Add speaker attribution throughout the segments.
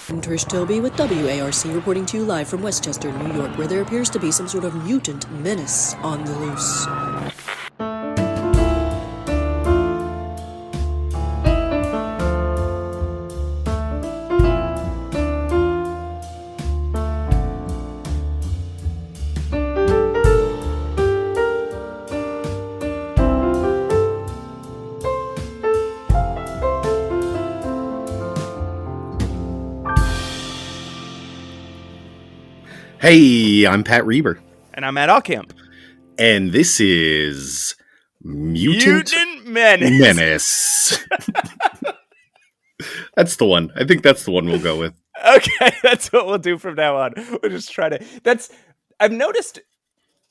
Speaker 1: I'm Trish Toby with WARC reporting to you live from Westchester, New York, where there appears to be some sort of mutant menace on the loose.
Speaker 2: Hey, I'm Pat Reber.
Speaker 3: And I'm Matt Allcamp.
Speaker 2: And this is Mutant Menace. That's the one. I think that's the one we'll go with.
Speaker 3: Okay, that's what we'll do from now on. We'll just try to... I've noticed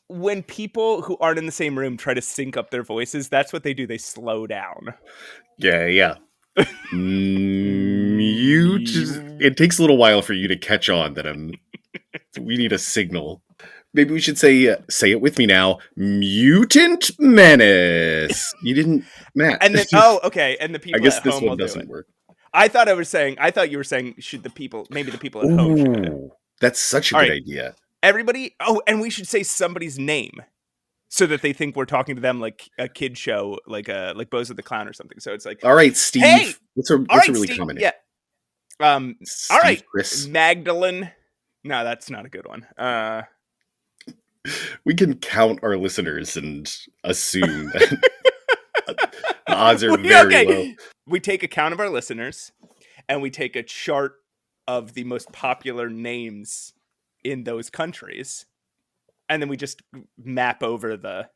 Speaker 3: when people who aren't in the same room try to sync up their voices, that's what they do. They slow down.
Speaker 2: Yeah. It takes a little while for you to catch on that we need a signal. Maybe we should say it with me now. Mutant Menace. You didn't, Matt.
Speaker 3: And then, okay. And the people
Speaker 2: I guess
Speaker 3: at
Speaker 2: this
Speaker 3: home
Speaker 2: one
Speaker 3: will
Speaker 2: doesn't
Speaker 3: do it.
Speaker 2: work.
Speaker 3: I thought you were saying, should the people at home should do it.
Speaker 2: That's such a good idea.
Speaker 3: Everybody, and we should say somebody's name so that they think we're talking to them like a kid show, like Bozo the Clown or something. So it's like,
Speaker 2: all right, Steve.
Speaker 3: Hey!
Speaker 2: What's a really
Speaker 3: Steve,
Speaker 2: common name?
Speaker 3: Yeah.
Speaker 2: Steve,
Speaker 3: all right,
Speaker 2: Chris.
Speaker 3: Magdalene. No, that's not a good one.
Speaker 2: We can count our listeners and assume that the odds are very low.
Speaker 3: We take account of our listeners, and we take a chart of the most popular names in those countries, and then we just map over the...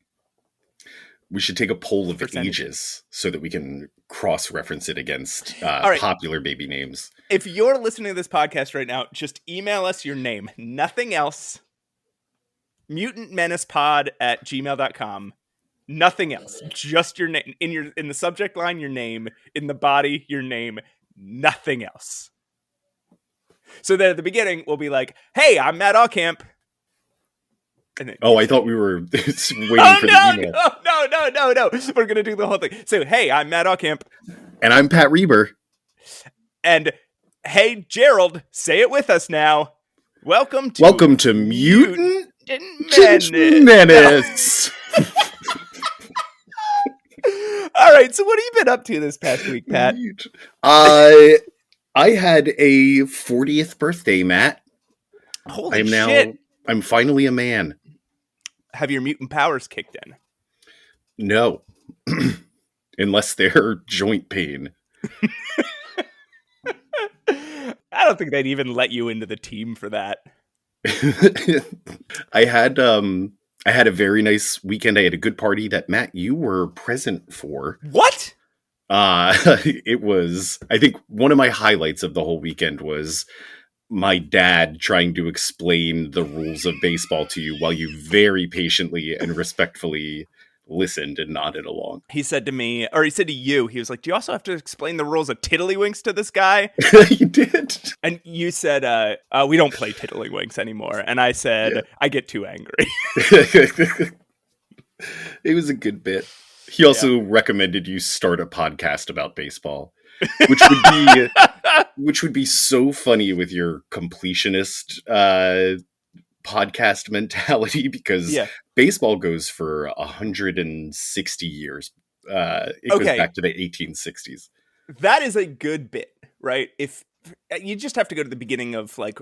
Speaker 2: We should take a poll of ages so that we can cross-reference it against popular baby names.
Speaker 3: If you're listening to this podcast right now, just email us your name. Nothing else. mutantmenacepod@gmail.com. Nothing else. Just your name. In the subject line, your name. In the body, your name. Nothing else. So then at the beginning, we'll be like, hey, I'm Matt Allcamp. Then,
Speaker 2: I thought we were waiting for the email.
Speaker 3: No. We're going to do the whole thing. So, hey, I'm Matt Allcamp.
Speaker 2: And I'm Pat Reber.
Speaker 3: And, hey, Gerald, say it with us now. Welcome to
Speaker 2: Mutant
Speaker 3: Menace. All right, so what have you been up to this past week, Pat?
Speaker 2: I had a 40th birthday, Matt.
Speaker 3: Holy shit.
Speaker 2: I'm finally a man.
Speaker 3: Have your mutant powers kicked in?
Speaker 2: No. Unless they're joint pain.
Speaker 3: I don't think they'd even let you into the team for that.
Speaker 2: I had a very nice weekend. I had a good party that, Matt, you were present for.
Speaker 3: What?
Speaker 2: It was, I think one of my highlights of the whole weekend was my dad trying to explain the rules of baseball to you while you very patiently and respectfully listened and nodded along.
Speaker 3: He said to me, or he said to you, he was like, do you also have to explain the rules of tiddlywinks to this guy?
Speaker 2: He did.
Speaker 3: And you said, we don't play tiddlywinks anymore. And I said, I get too angry.
Speaker 2: It was a good bit. He also recommended you start a podcast about baseball, which would be so funny with your completionist podcast mentality, because baseball goes for 160 years. It goes back to the 1860s.
Speaker 3: That is a good bit, right? If you just have to go to the beginning of, like,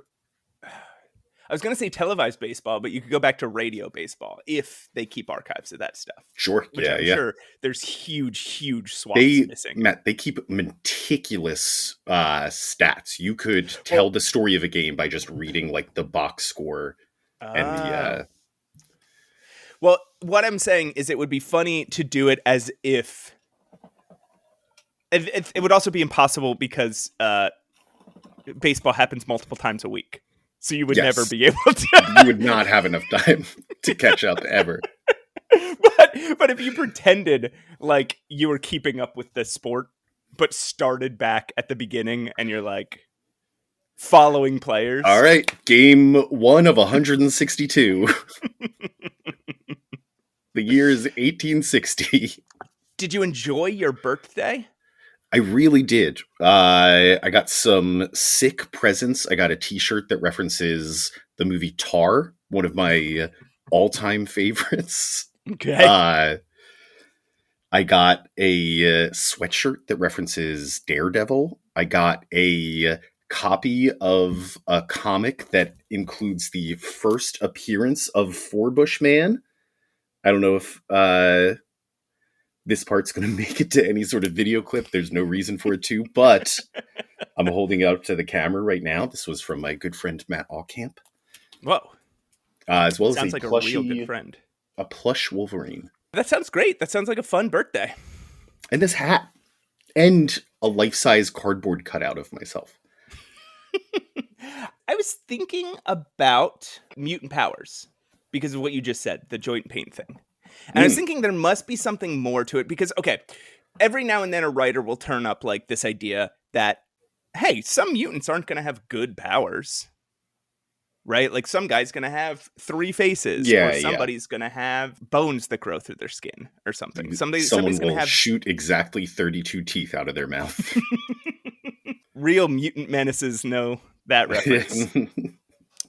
Speaker 3: I was going to say televised baseball, but you could go back to radio baseball if they keep archives of that stuff.
Speaker 2: Sure.
Speaker 3: I'm sure there's huge swaths missing.
Speaker 2: Matt, they keep meticulous stats. You could tell the story of a game by just reading, like, the box score and the...
Speaker 3: Well, what I'm saying is it would be funny to do it as if... It would also be impossible because baseball happens multiple times a week. So you would never be able to.
Speaker 2: You would not have enough time to catch up ever.
Speaker 3: But if you pretended like you were keeping up with the sport, but started back at the beginning and you're like following players.
Speaker 2: All right. Game 1 of 162. The year is 1860.
Speaker 3: Did you enjoy your birthday?
Speaker 2: I really did. I got some sick presents. I got a t-shirt that references the movie Tar, one of my all-time favorites.
Speaker 3: Okay.
Speaker 2: I got a sweatshirt that references Daredevil. I got a copy of a comic that includes the first appearance of Forbush Man. I don't know if this part's going to make it to any sort of video clip. There's no reason for it to, but I'm holding it up to the camera right now. This was from my good friend Matt Allcamp.
Speaker 3: Whoa.
Speaker 2: As well
Speaker 3: Sounds
Speaker 2: as
Speaker 3: like a real good friend.
Speaker 2: A plush Wolverine.
Speaker 3: That sounds great. That sounds like a fun birthday.
Speaker 2: And this hat. And a life-size cardboard cutout of myself.
Speaker 3: I was thinking about mutant powers because of what you just said, the joint pain thing. And I was thinking there must be something more to it because, okay, every now and then a writer will turn up like this idea that, hey, some mutants aren't going to have good powers. Right? Like some guy's going to have 3 faces or somebody's going to have bones that grow through their skin or something. Somebody's going to have
Speaker 2: shoot exactly 32 teeth out of their mouth.
Speaker 3: Real mutant menaces know that reference.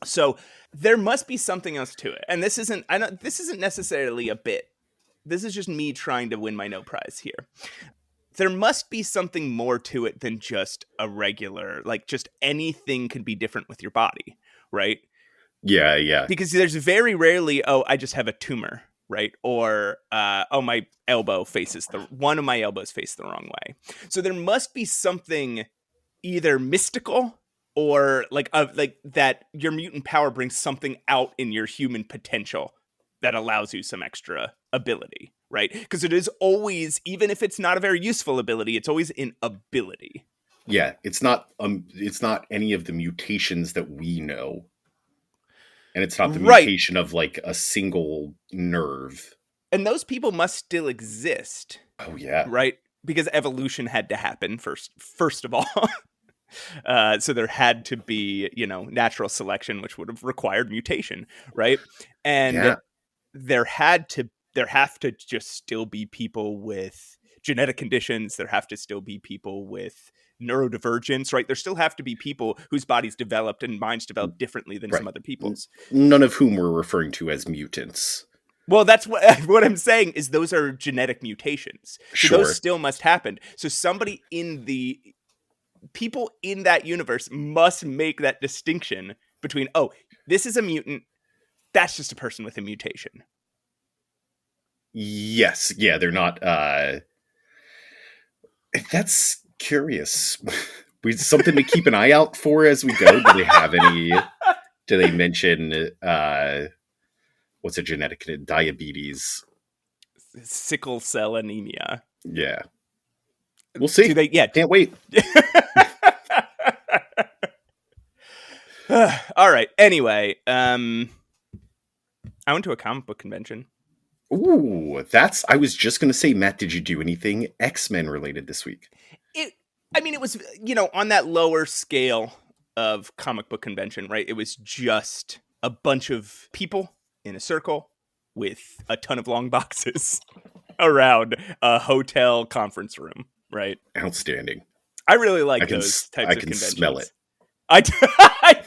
Speaker 3: So there must be something else to it. And this isn't necessarily a bit. This is just me trying to win my no prize here. There must be something more to it than just a regular, like just anything can be different with your body. Right?
Speaker 2: Yeah.
Speaker 3: Because there's very rarely, I just have a tumor, right? Or, my elbow faces one of my elbows face the wrong way. So there must be something either mystical or like that your mutant power brings something out in your human potential that allows you some extra ability, right? Because it is always, even if it's not a very useful ability, it's always an ability.
Speaker 2: Yeah, it's not any of the mutations that we know. And it's not the mutation of like a single nerve.
Speaker 3: And those people must still exist.
Speaker 2: Oh yeah.
Speaker 3: Right? Because evolution had to happen first of all. So there had to be, natural selection, which would have required mutation, right? And there have to just still be people with genetic conditions. There have to still be people with neurodivergence, right? There still have to be people whose bodies developed and minds developed differently than some other people's.
Speaker 2: None of whom we're referring to as mutants.
Speaker 3: Well, that's what I'm saying is those are genetic mutations. So
Speaker 2: Sure.
Speaker 3: those still must happen. So people in that universe must make that distinction between, this is a mutant. That's just a person with a mutation.
Speaker 2: Yes. Yeah, they're not. That's curious. Something to keep an eye out for as we go. Do they mention what's a genetic diabetes?
Speaker 3: Sickle cell anemia.
Speaker 2: Yeah. We'll see. Can't wait.
Speaker 3: All right. Anyway, I went to a comic book convention.
Speaker 2: Ooh, I was just going to say, Matt, did you do anything X-Men related this week?
Speaker 3: It was, on that lower scale of comic book convention, right? It was just a bunch of people in a circle with a ton of long boxes around a hotel conference room, right?
Speaker 2: Outstanding.
Speaker 3: I really like those types of conventions. I can smell it.
Speaker 2: I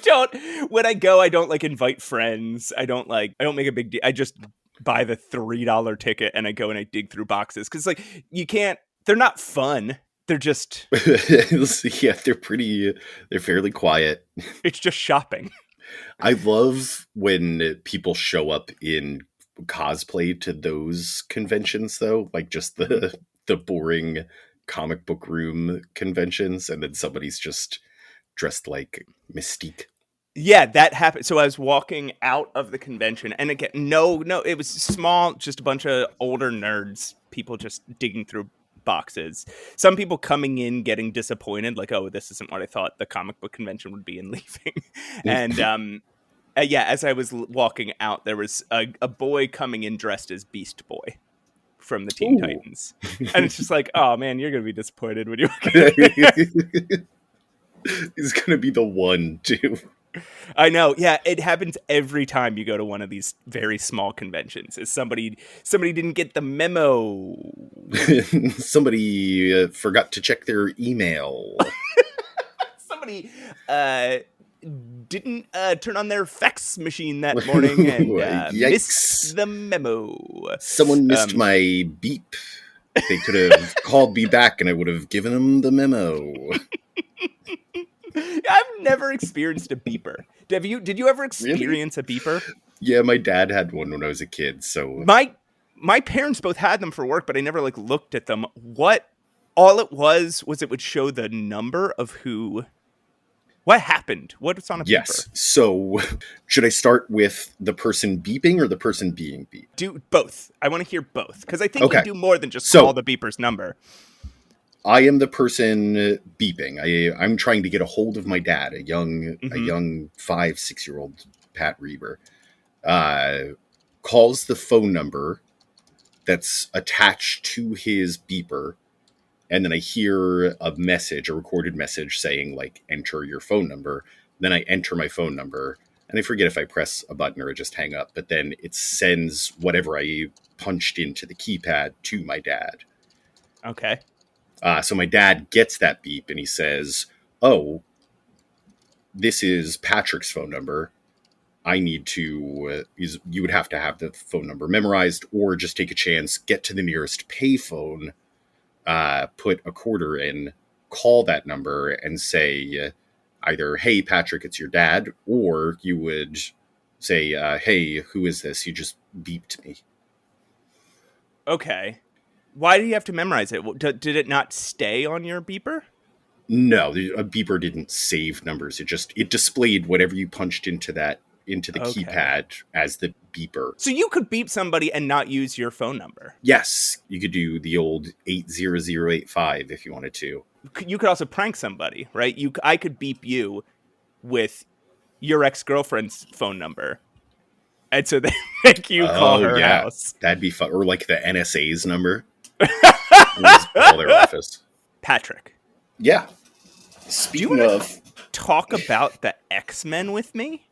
Speaker 3: don't, when I go, I don't invite friends. I don't make a big deal. I just buy the $3 ticket and I go and I dig through boxes. Cause they're not fun. They're just,
Speaker 2: yeah, they're fairly quiet.
Speaker 3: It's just shopping.
Speaker 2: I love when people show up in cosplay to those conventions though. Like just the boring comic book room conventions. And then somebody's just dressed like Mystique.
Speaker 3: Yeah, that happened. So I was walking out of the convention and again, no, it was small, just a bunch of older nerds, people just digging through boxes. Some people coming in getting disappointed, like, this isn't what I thought the comic book convention would be, and leaving. And as I was walking out, there was a boy coming in dressed as Beast Boy from the Teen Titans. And it's just like, oh man, you're going to be disappointed when you walk in.
Speaker 2: He's going to be the one too.
Speaker 3: I know. Yeah, it happens every time you go to one of these very small conventions. Is somebody didn't get the memo.
Speaker 2: Somebody forgot to check their email.
Speaker 3: Somebody didn't turn on their fax machine that morning and missed the memo.
Speaker 2: Someone missed my beep. They could have called me back and I would have given them the memo.
Speaker 3: I've never experienced a beeper. Did you ever experience a beeper?
Speaker 2: Yeah, my dad had one when I was a kid. So
Speaker 3: my parents both had them for work, but I never looked at them. All it was it would show the number of who. What happened? What's on a beeper?
Speaker 2: Yes. So should I start with the person beeping or the person being beeped?
Speaker 3: Do both. I want to hear both because I think you do more than just call the beeper's number.
Speaker 2: I am the person beeping. I'm trying to get a hold of my dad, a young 5-6-year-old Pat Reber. Calls the phone number that's attached to his beeper. And then I hear a recorded message saying, enter your phone number. Then I enter my phone number. And I forget if I press a button or I just hang up. But then it sends whatever I punched into the keypad to my dad.
Speaker 3: Okay.
Speaker 2: So my dad gets that beep and he says, oh, this is Patrick's phone number. I need to, you would have to have the phone number memorized or just take a chance, get to the nearest payphone, put a quarter in, call that number and say either, hey, Patrick, it's your dad, or you would say, hey, who is this? You just beeped me.
Speaker 3: Okay. Why do you have to memorize it? Did it not stay on your beeper?
Speaker 2: No, a beeper didn't save numbers. It displayed whatever you punched into the keypad as the beeper.
Speaker 3: So you could beep somebody and not use your phone number?
Speaker 2: Yes, you could do the old 80085 if you wanted to.
Speaker 3: You could also prank somebody, right? I could beep you with your ex-girlfriend's phone number. And so they make you call her house.
Speaker 2: That'd be fun. Or the NSA's number. Call their office.
Speaker 3: Patrick.
Speaker 2: Yeah. Speaking of...
Speaker 3: talk about the X-Men with me?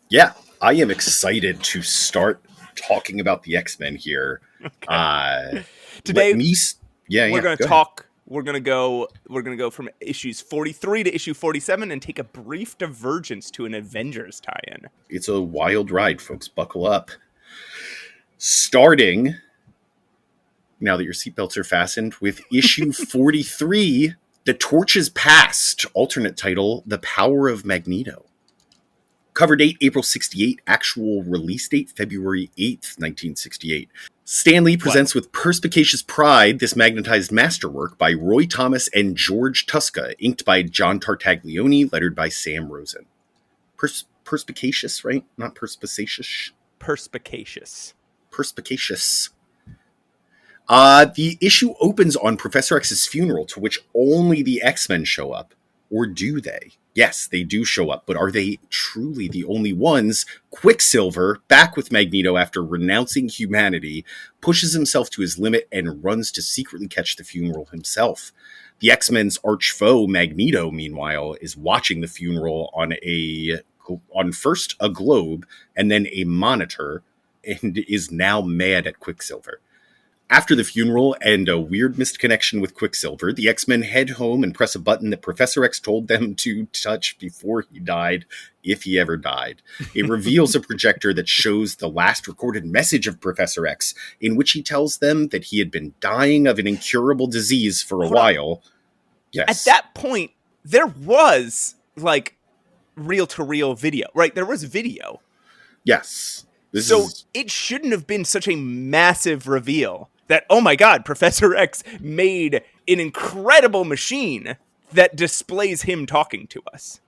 Speaker 2: Yeah, I am excited to start talking about the X-Men here.
Speaker 3: Okay. Today, we're going to talk. We're going to go from issues 43 to issue 47 and take a brief divergence to an Avengers tie-in.
Speaker 2: It's a wild ride, folks. Buckle up. Starting, now that your seatbelts are fastened, with issue 43, The Torches Past, alternate title, The Power of Magneto. Cover date, April 68. Actual release date, February 8th, 1968. Stan Lee presents with perspicacious pride this magnetized masterwork by Roy Thomas and George Tuska, inked by John Tartaglione, lettered by Sam Rosen. Perspicacious, right? Not perspicacious?
Speaker 3: Perspicacious.
Speaker 2: Perspicacious. The issue opens on Professor X's funeral, to which only the X-Men show up. Or do they? Yes, they do show up, but are they truly the only ones? Quicksilver, back with Magneto after renouncing humanity, pushes himself to his limit and runs to secretly catch the funeral himself. The X-Men's arch foe, Magneto, meanwhile, is watching the funeral on first a globe and then a monitor, and is now mad at Quicksilver. After the funeral and a weird missed connection with Quicksilver, the X-Men head home and press a button that Professor X told them to touch before he died, if he ever died. It reveals a projector that shows the last recorded message of Professor X, in which he tells them that he had been dying of an incurable disease for a while. Yes.
Speaker 3: At that point, there was, reel-to-reel video, right? There was video.
Speaker 2: Yes.
Speaker 3: It shouldn't have been such a massive reveal that, oh my God, Professor X made an incredible machine that displays him talking to us.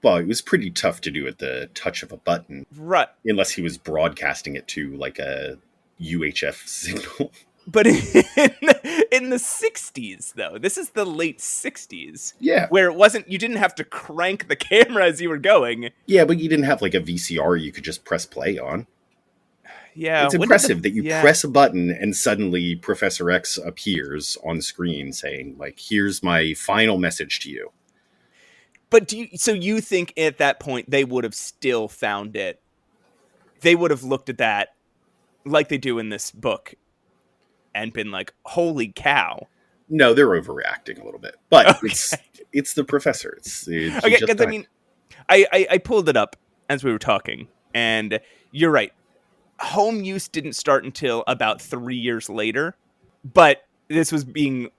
Speaker 2: Well, it was pretty tough to do at the touch of a button.
Speaker 3: Right.
Speaker 2: Unless he was broadcasting it to, a UHF signal.
Speaker 3: But in the 60s, though, this is the late 60s.
Speaker 2: Yeah.
Speaker 3: Where you didn't have to crank the camera as you were going.
Speaker 2: Yeah, but you didn't have, a VCR you could just press play on.
Speaker 3: Yeah,
Speaker 2: it's impressive that you press a button and suddenly Professor X appears on screen saying, here's my final message to you.
Speaker 3: But so you think at that point they would have still found it? They would have looked at that like they do in this book and been like, "Holy cow!"
Speaker 2: No, they're overreacting a little bit, but
Speaker 3: Okay.
Speaker 2: it's the professor. He
Speaker 3: Okay,
Speaker 2: just
Speaker 3: because I
Speaker 2: died.
Speaker 3: mean, I pulled it up as we were talking, and you're right. Home use didn't start until about 3 years later, but this was being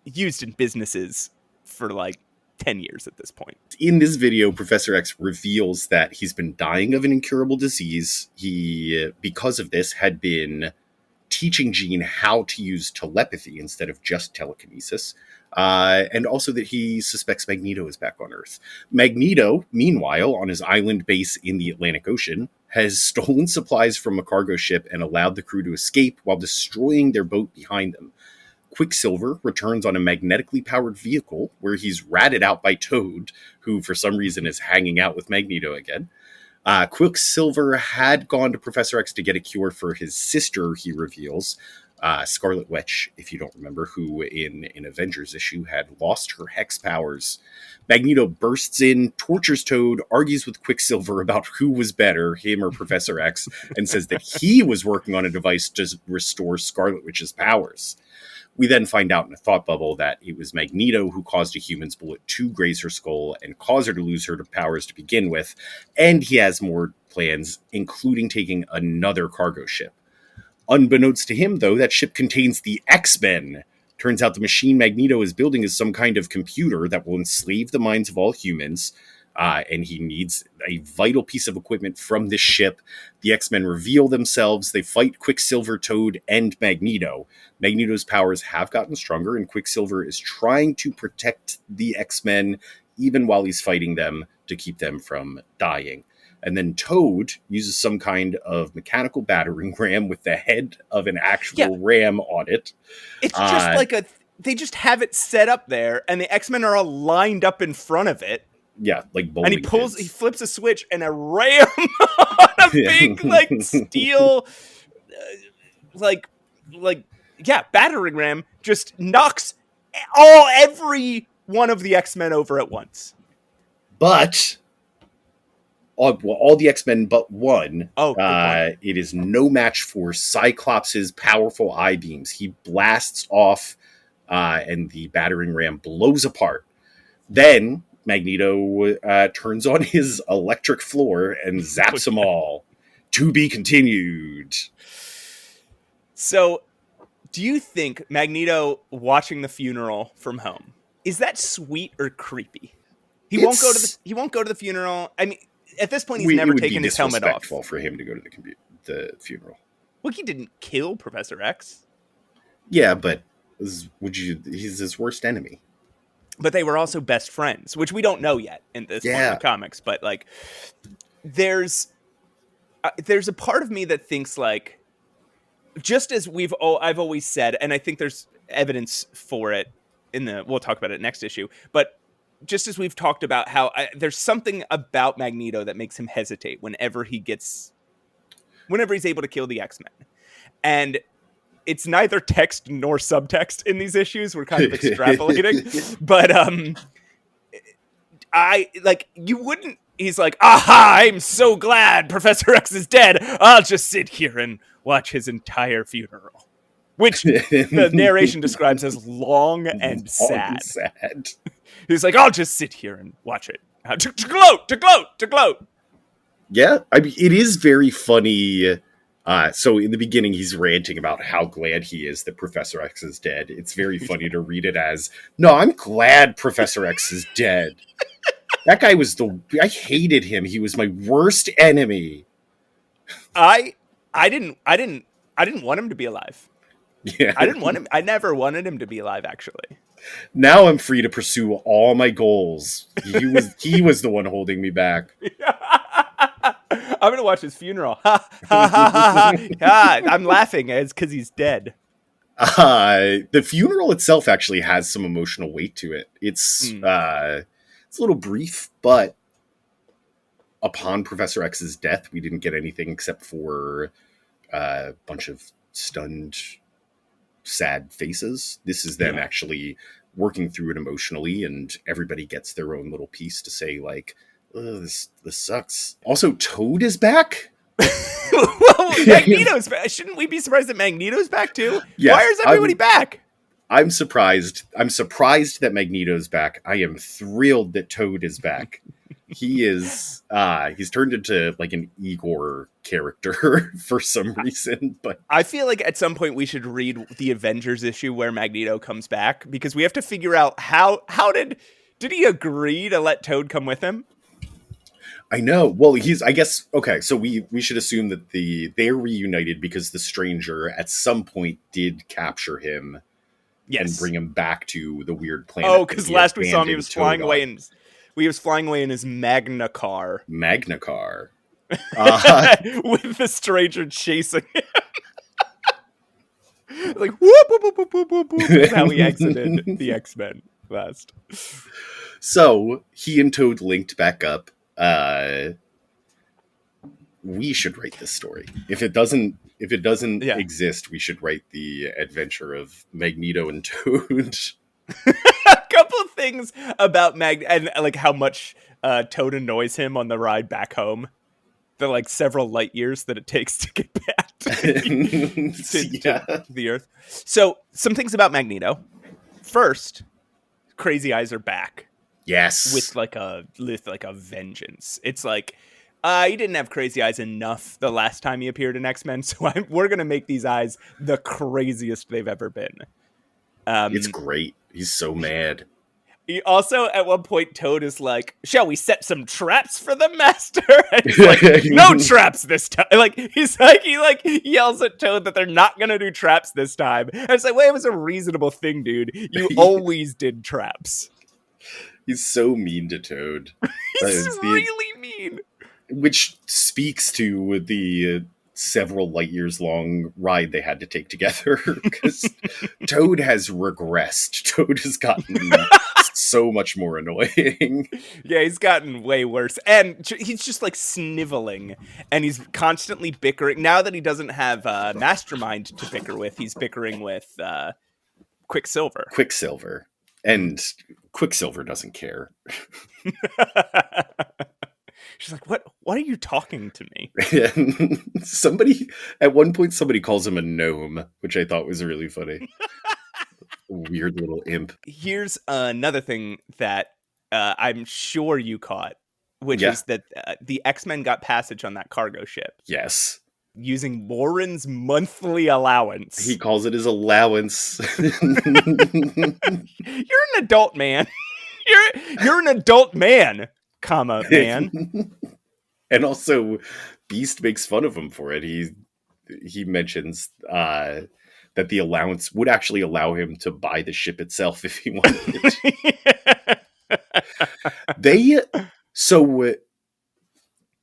Speaker 3: used in businesses for like 10 years at this point.
Speaker 2: In this video, Professor X reveals that he's been dying of an incurable disease. He, because of this, had been teaching Jean how to use telepathy instead of just telekinesis. And also that he suspects Magneto is back on Earth. Magneto, meanwhile, on his island base in the Atlantic Ocean, has stolen supplies from a cargo ship and allowed the crew to escape while destroying their boat behind them. Quicksilver returns on a magnetically powered vehicle where he's ratted out by Toad, who for some reason is hanging out with Magneto again. Quicksilver had gone to Professor X to get a cure for his sister, he reveals, Scarlet Witch, if you don't remember, who in an Avengers issue had lost her hex powers. Magneto bursts in, tortures Toad, argues with Quicksilver about who was better, him or Professor X, and says that he was working on a device to restore Scarlet Witch's powers. We then find out in a thought bubble that it was Magneto who caused a human's bullet to graze her skull and cause her to lose her powers to begin with, and he has more plans, including taking another cargo ship. Unbeknownst to him, though, that ship contains the X-Men. Turns out the machine Magneto is building is some kind of computer that will enslave the minds of all humans, and he needs a vital piece of equipment from this ship. The X-Men reveal themselves. They fight Quicksilver, Toad, and Magneto. Magneto's powers have gotten stronger, and Quicksilver is trying to protect the X-Men even while he's fighting them to keep them from dying. And then Toad uses some kind of mechanical battering ram with the head of an actual ram on it.
Speaker 3: It's just like they just have it set up there, and the X-Men are all lined up in front of it.
Speaker 2: Yeah, like bowling
Speaker 3: And
Speaker 2: pins.
Speaker 3: he flips a switch, and a ram on a big, like, steel, battering ram just knocks every one of the X-Men over at once.
Speaker 2: But all the X-Men but one. It is no match for Cyclops' powerful eye beams. He blasts off, and the battering ram blows apart. Then Magneto turns on his electric floor and zaps them all. To be continued.
Speaker 3: So, do you think Magneto watching the funeral from home, is that sweet or creepy? He won't go to the funeral. I mean, at this point, he's never taken his helmet off.
Speaker 2: It would be disrespectful for him to go to the funeral.
Speaker 3: Well, he didn't kill Professor X.
Speaker 2: Yeah, but he's his worst enemy.
Speaker 3: But they were also best friends, which we don't know yet in this point in the comics. But like, there's a part of me that thinks like, just as I've always said, and I think there's evidence for it we'll talk about it next issue. But just as we've talked about how there's something about Magneto that makes him hesitate whenever he's able to kill the X-Men, and it's neither text nor subtext in these issues. We're kind of extrapolating, but you wouldn't. He's like, aha! I'm so glad Professor X is dead. I'll just sit here and watch his entire funeral, which the narration describes as long and sad. He's like, I'll just sit here and watch it to gloat.
Speaker 2: Yeah, I mean, it is very funny. So in the beginning, he's ranting about how glad he is that Professor X is dead. It's very funny to read it as, no, I'm glad Professor X is dead. That guy I hated him. He was my worst enemy.
Speaker 3: I didn't want him to be alive.
Speaker 2: Yeah.
Speaker 3: I never wanted him to be alive, actually.
Speaker 2: Now I'm free to pursue all my goals. He was the one holding me back.
Speaker 3: I'm going to watch his funeral. I'm laughing. It's because he's dead.
Speaker 2: The funeral itself actually has some emotional weight to it. It's a little brief, but upon Professor X's death, we didn't get anything except for a bunch of stunned, sad faces. This is them actually working through it emotionally, and everybody gets their own little piece to say, like, oh, this sucks. Also, Toad is back.
Speaker 3: Well, Magneto's back. Shouldn't we be surprised that Magneto's back too?
Speaker 2: Yes,
Speaker 3: why is everybody back?
Speaker 2: I'm surprised. I'm surprised that Magneto's back. I am thrilled that Toad is back. He is he's turned into like an Igor character for some reason, but
Speaker 3: I feel like at some point we should read the Avengers issue where Magneto comes back, because we have to figure out how did he agree to let Toad come with him?
Speaker 2: I know. Well, I guess okay, so we should assume that they're reunited because the Stranger at some point did capture him.
Speaker 3: Yes.
Speaker 2: And bring him back to the weird planet.
Speaker 3: Oh, because last we saw him, he was flying
Speaker 2: Toad
Speaker 3: away he was flying away in his Magna car.
Speaker 2: Magna car.
Speaker 3: With the Stranger chasing him. Like, whoop, whoop, whoop, whoop, whoop, whoop. That's how he exited the X-Men last.
Speaker 2: So, he and Toad linked back up. We should write this story. If it doesn't exist, we should write the adventure of Magneto and Toad.
Speaker 3: A couple of things about and like how much Toad annoys him on the ride back home. The like several light years that it takes to get back to the Earth. So some things about Magneto. First, Crazy Eyes are back.
Speaker 2: Yes,
Speaker 3: with like a vengeance. It's like he didn't have crazy eyes enough the last time he appeared in X-Men, so we're gonna make these eyes the craziest they've ever been.
Speaker 2: It's great. He's so mad.
Speaker 3: He also, at one point, Toad is like, "Shall we set some traps for the Master?" And he's like, "No traps this time." He yells at Toad that they're not gonna do traps this time. And it's like, well, it was a reasonable thing, dude. You always did traps.
Speaker 2: He's so mean to Toad.
Speaker 3: He's really mean.
Speaker 2: Which speaks to the several light years long ride they had to take together, because Toad has regressed. Toad has gotten so much more annoying.
Speaker 3: Yeah, he's gotten way worse. And he's just like sniveling, and he's constantly bickering. Now that he doesn't have Mastermind to bicker with, he's bickering with Quicksilver. And Quicksilver doesn't care. She's like, what are you talking to me?
Speaker 2: At one point, somebody calls him a gnome, which I thought was really funny. Weird little imp.
Speaker 3: Here's another thing that I'm sure you caught, which is that the X-Men got passage on that cargo ship.
Speaker 2: Yes.
Speaker 3: Using Warren's monthly allowance.
Speaker 2: He calls it his allowance.
Speaker 3: You're an adult man. You're an adult man, man.
Speaker 2: And also, Beast makes fun of him for it. He mentions that the allowance would actually allow him to buy the ship itself if he wanted it.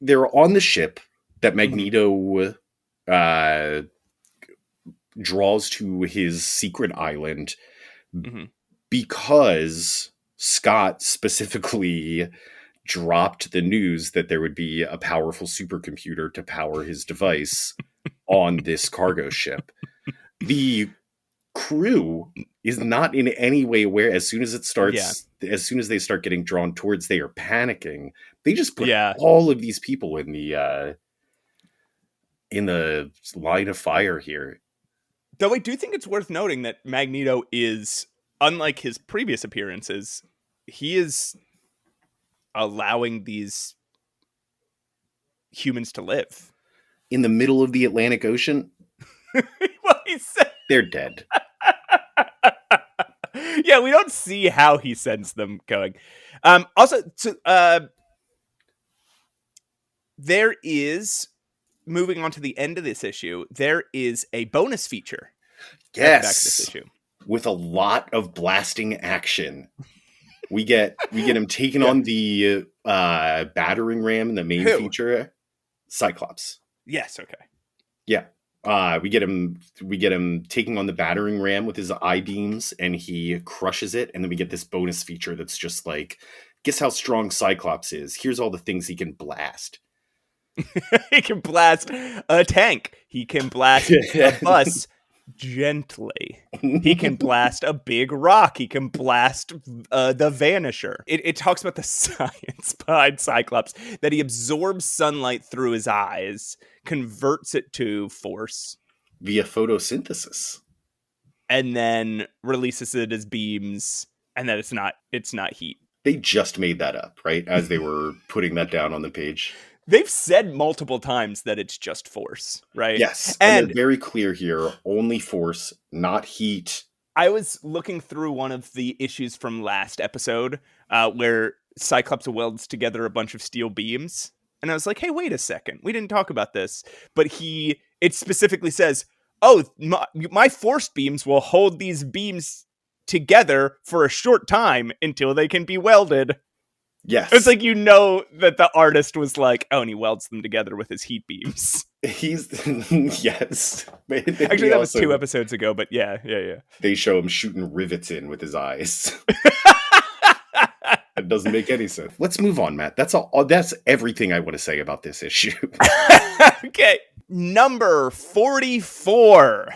Speaker 2: They're on the ship that Magneto draws to his secret island because Scott specifically dropped the news that there would be a powerful supercomputer to power his device on this cargo ship. The crew is not in any way aware. As soon as it starts, as soon as they start getting drawn towards, they are panicking. They just put all of these people in the line of fire here.
Speaker 3: Though I do think it's worth noting that Magneto is, unlike his previous appearances, he is allowing these humans to live.
Speaker 2: In the middle of the Atlantic Ocean?
Speaker 3: Well, he said
Speaker 2: they're dead.
Speaker 3: Yeah, we don't see how he sends them going. Also, there is, moving on to the end of this issue, there is a bonus feature.
Speaker 2: Yes.
Speaker 3: Back to this issue.
Speaker 2: With a lot of blasting action. We get him taking on the battering ram in the main feature. Cyclops.
Speaker 3: Yes, okay.
Speaker 2: Yeah. We get him taking on the battering ram with his I-beams, and he crushes it, and then we get this bonus feature that's just like, guess how strong Cyclops is. Here's all the things he can blast.
Speaker 3: He can blast a tank. He can blast a bus. gently. He can blast a big rock. He can blast the Vanisher. It talks about the science behind Cyclops, that he absorbs sunlight through his eyes, converts it to force,
Speaker 2: via photosynthesis,
Speaker 3: and then releases it as beams, and that it's not heat.
Speaker 2: They just made that up, right? As they were putting that down on the page.
Speaker 3: They've said multiple times that it's just force, right?
Speaker 2: Yes, and they're very clear here. Only force, not heat.
Speaker 3: I was looking through one of the issues from last episode where Cyclops welds together a bunch of steel beams. And I was like, hey, wait a second. We didn't talk about this. But it specifically says, oh, my force beams will hold these beams together for a short time until they can be welded.
Speaker 2: Yes.
Speaker 3: It's like, that the artist was like, oh, and he welds them together with his heat beams.
Speaker 2: Yes.
Speaker 3: Actually, that was 2 episodes ago, but yeah.
Speaker 2: They show him shooting rivets in with his eyes. It doesn't make any sense. Let's move on, Matt. That's all. That's everything I want to say about this issue.
Speaker 3: Okay. Number 44.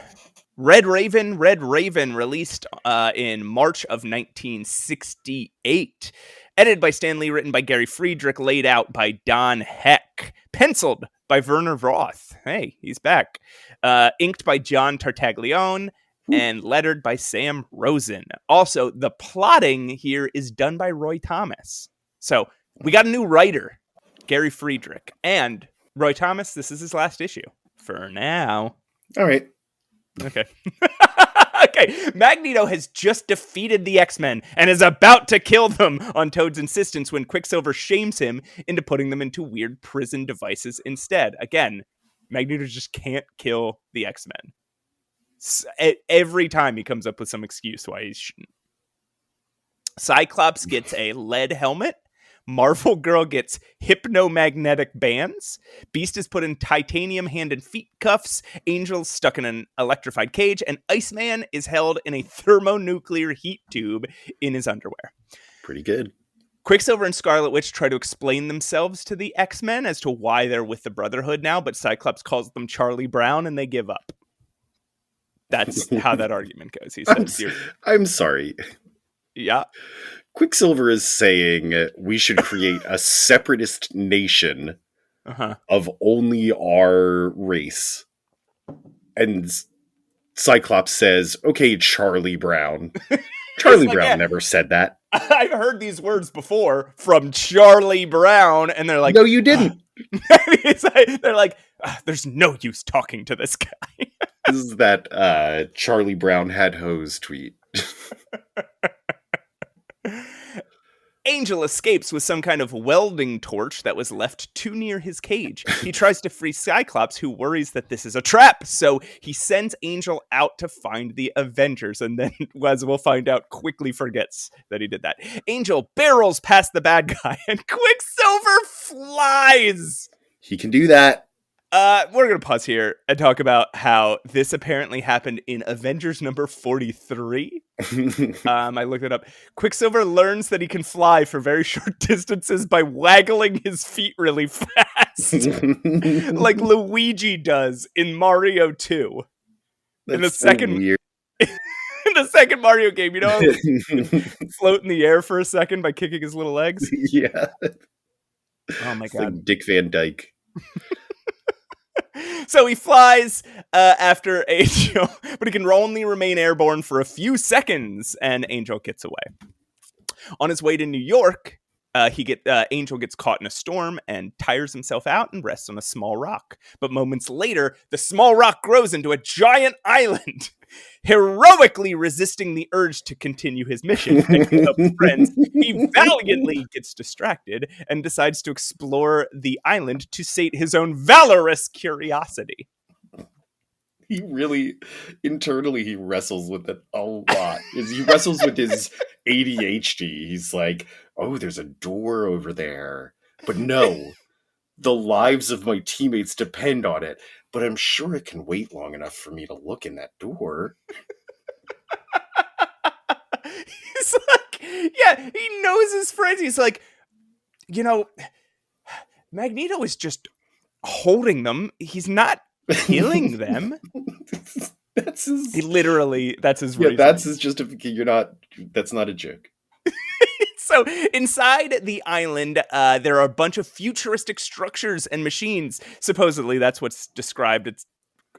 Speaker 3: Red Raven, released in March of 1968. Edited by Stan Lee, written by Gary Friedrich, laid out by Don Heck. Penciled by Werner Roth. Hey, he's back. Inked by John Tartaglione. And lettered by Sam Rosen. Also, the plotting here is done by Roy Thomas. So, we got a new writer, Gary Friedrich. And Roy Thomas, this is his last issue. For now.
Speaker 2: All right.
Speaker 3: Okay. Okay, Magneto has just defeated the X-Men and is about to kill them on Toad's insistence when Quicksilver shames him into putting them into weird prison devices instead. Again, Magneto just can't kill the X-Men. Every time he comes up with some excuse why he shouldn't. Cyclops gets a lead helmet. Marvel Girl gets hypnomagnetic bands. Beast is put in titanium hand and feet cuffs. Angel's stuck in an electrified cage. And Iceman is held in a thermonuclear heat tube in his underwear.
Speaker 2: Pretty good.
Speaker 3: Quicksilver and Scarlet Witch try to explain themselves to the X-Men as to why they're with the Brotherhood now, but Cyclops calls them Charlie Brown and they give up. That's how that argument goes. He says,
Speaker 2: I'm sorry.
Speaker 3: Yeah.
Speaker 2: Quicksilver is saying we should create a separatist nation of only our race. And Cyclops says, okay, Charlie Brown. Charlie Brown never said that.
Speaker 3: I've heard these words before from Charlie Brown, and they're like,
Speaker 2: no, you didn't.
Speaker 3: They're like, there's no use talking to this guy.
Speaker 2: This is that Charlie Brown had hose tweet.
Speaker 3: Angel escapes with some kind of welding torch that was left too near his cage. He tries to free Cyclops, who worries that this is a trap, so he sends Angel out to find the Avengers, and then, as we'll find out, quickly forgets that he did that. Angel barrels past the bad guy, and Quicksilver flies!
Speaker 2: He can do that.
Speaker 3: We're going to pause here and talk about how this apparently happened in Avengers number 43. I looked it up. Quicksilver learns that he can fly for very short distances by waggling his feet really fast. Like Luigi does in Mario 2.
Speaker 2: That's
Speaker 3: in the
Speaker 2: so
Speaker 3: second
Speaker 2: weird.
Speaker 3: In the second Mario game, float in the air for a second by kicking his little legs.
Speaker 2: Yeah.
Speaker 3: Oh my
Speaker 2: it's
Speaker 3: god.
Speaker 2: like Dick Van Dyke.
Speaker 3: So he flies after Angel, but he can only remain airborne for a few seconds, and Angel gets away. On his way to New York, Angel gets caught in a storm and tires himself out and rests on a small rock. But moments later, the small rock grows into a giant island. Heroically resisting the urge to continue his mission and give up his friends, he valiantly gets distracted and decides to explore the island to sate his own valorous curiosity.
Speaker 2: He really, internally, he wrestles with it a lot. He wrestles with his ADHD. He's like, oh, there's a door over there. But no, the lives of my teammates depend on it. But I'm sure it can wait long enough for me to look in that door.
Speaker 3: He's like, yeah, he knows his friends. He's like, Magneto is just holding them. He's not killing them.
Speaker 2: That's his...
Speaker 3: That's his
Speaker 2: Yeah,
Speaker 3: reason.
Speaker 2: that's his justification. That's not a joke.
Speaker 3: So inside the island, there are a bunch of futuristic structures and machines. Supposedly, that's what's described. It's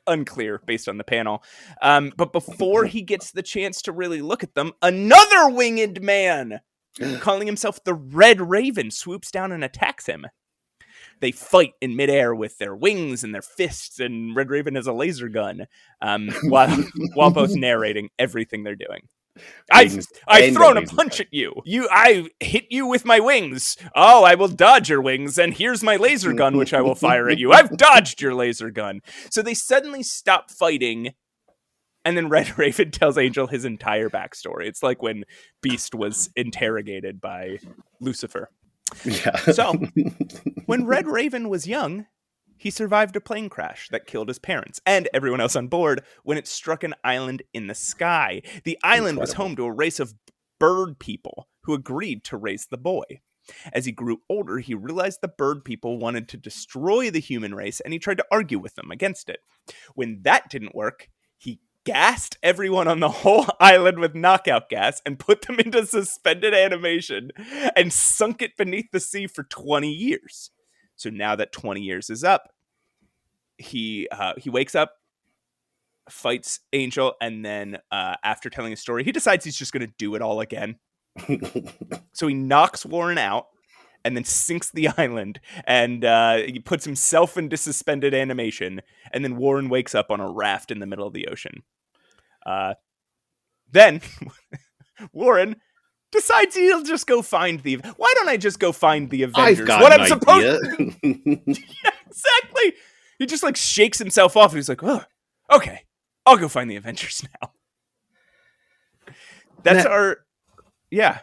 Speaker 3: unclear based on the panel. But before he gets the chance to really look at them, another winged man, calling himself the Red Raven, swoops down and attacks him. They fight in midair with their wings and their fists, and Red Raven has a laser gun, while both narrating everything they're doing. I've thrown a punch at you. I hit you with my wings. Oh, I will dodge your wings, and here's my laser gun, which I will fire at you. I've dodged your laser gun. So they suddenly stop fighting, and then Red Raven tells Angel his entire backstory. It's like when Beast was interrogated by Lucifer.
Speaker 2: Yeah.
Speaker 3: So, when Red Raven was young, he survived a plane crash that killed his parents and everyone else on board when it struck an island in the sky. The island was home to a race of bird people who agreed to raise the boy. As he grew older, he realized the bird people wanted to destroy the human race, and he tried to argue with them against it. When that didn't work, he gassed everyone on the whole island with knockout gas and put them into suspended animation and sunk it beneath the sea for 20 years. So now that 20 years is up, he wakes up, fights Angel, and then after telling his story, he decides he's just going to do it all again. So he knocks Warren out and then sinks the island, and he puts himself into suspended animation, and then Warren wakes up on a raft in the middle of the ocean. Then Warren decides he'll just go find the... Why don't I just go find the Avengers?
Speaker 2: I've got
Speaker 3: what
Speaker 2: an
Speaker 3: I'm supposed
Speaker 2: idea.
Speaker 3: Yeah, exactly. He just like shakes himself off and he's like, oh, okay, I'll go find the Avengers now. That's yeah.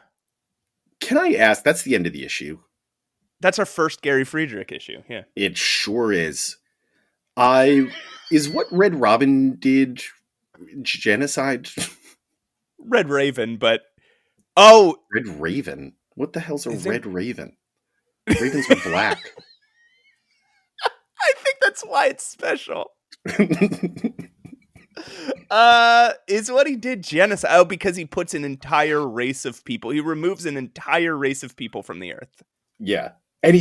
Speaker 2: Can I ask, that's the end of the issue.
Speaker 3: That's our first Gary Friedrich issue, yeah.
Speaker 2: It sure is. Is what Red Robin did genocide?
Speaker 3: Red Raven, but... Oh!
Speaker 2: Red Raven? What the hell's a Red Raven? Ravens are black.
Speaker 3: I think that's why it's special. Is what he did genocide? Oh, because he puts an entire race of people. He removes an entire race of people from the earth.
Speaker 2: Yeah. And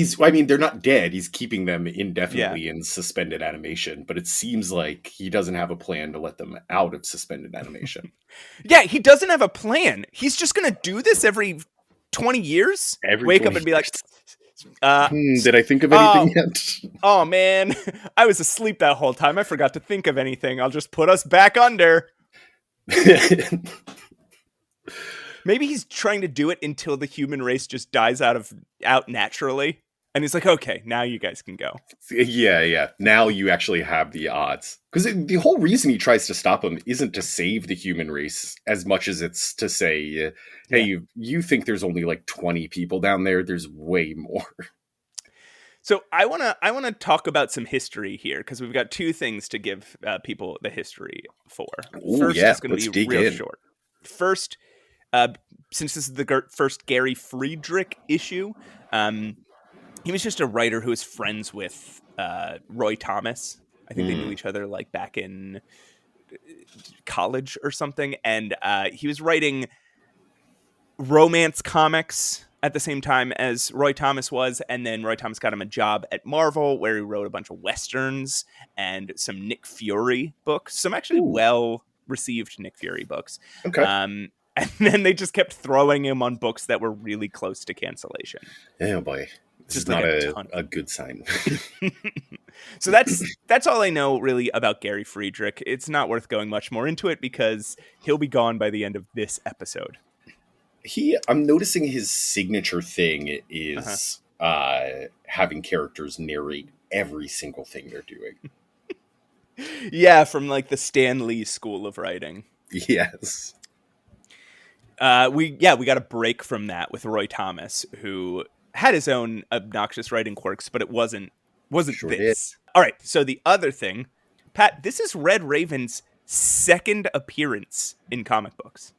Speaker 2: they're not dead. He's keeping them indefinitely in suspended animation, but it seems like he doesn't have a plan to let them out of suspended animation.
Speaker 3: Yeah, he doesn't have a plan. He's just going to do this every 20 years? Wake up and be like...
Speaker 2: did I think of anything yet?
Speaker 3: Oh, man. I was asleep that whole time. I forgot to think of anything. I'll just put us back under. Maybe he's trying to do it until the human race just dies out naturally. And he's like, okay, now you guys can go.
Speaker 2: Yeah. Now you actually have the odds. Because the whole reason he tries to stop him isn't to save the human race as much as it's to say, hey, you think there's only like 20 people down there. There's way more.
Speaker 3: So I want to talk about some history here, because we've got two things to give people the history for. First, it's going to be real short. First, since this is the first Gary Friedrich issue, he was just a writer who was friends with Roy Thomas. I think they knew each other like back in college or something. And he was writing romance comics at the same time as Roy Thomas was. And then Roy Thomas got him a job at Marvel, where he wrote a bunch of Westerns and some Nick Fury books. Some actually well-received Nick Fury books. Okay. And then they just kept throwing him on books that were really close to cancellation.
Speaker 2: Oh, boy. This is not a good sign.
Speaker 3: So that's all I know really about Gary Friedrich. It's not worth going much more into it because he'll be gone by the end of this episode.
Speaker 2: I'm noticing his signature thing is having characters narrate every single thing they're doing.
Speaker 3: Yeah, from like the Stan Lee school of writing.
Speaker 2: Yes.
Speaker 3: We got a break from that with Roy Thomas, who had his own obnoxious writing quirks, but it wasn't this. All right, so the other thing, Pat, this is Red Raven's second appearance in comic books.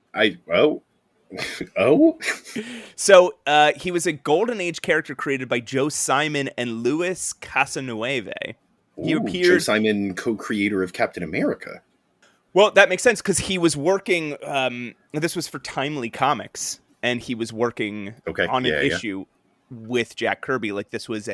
Speaker 3: So he was a Golden Age character created by Joe Simon and Louis Casanueve. He appeared...
Speaker 2: Joe Simon, co-creator of Captain America.
Speaker 3: Well, that makes sense because he was working. This was for Timely Comics, and he was working on an issue with Jack Kirby. Like this was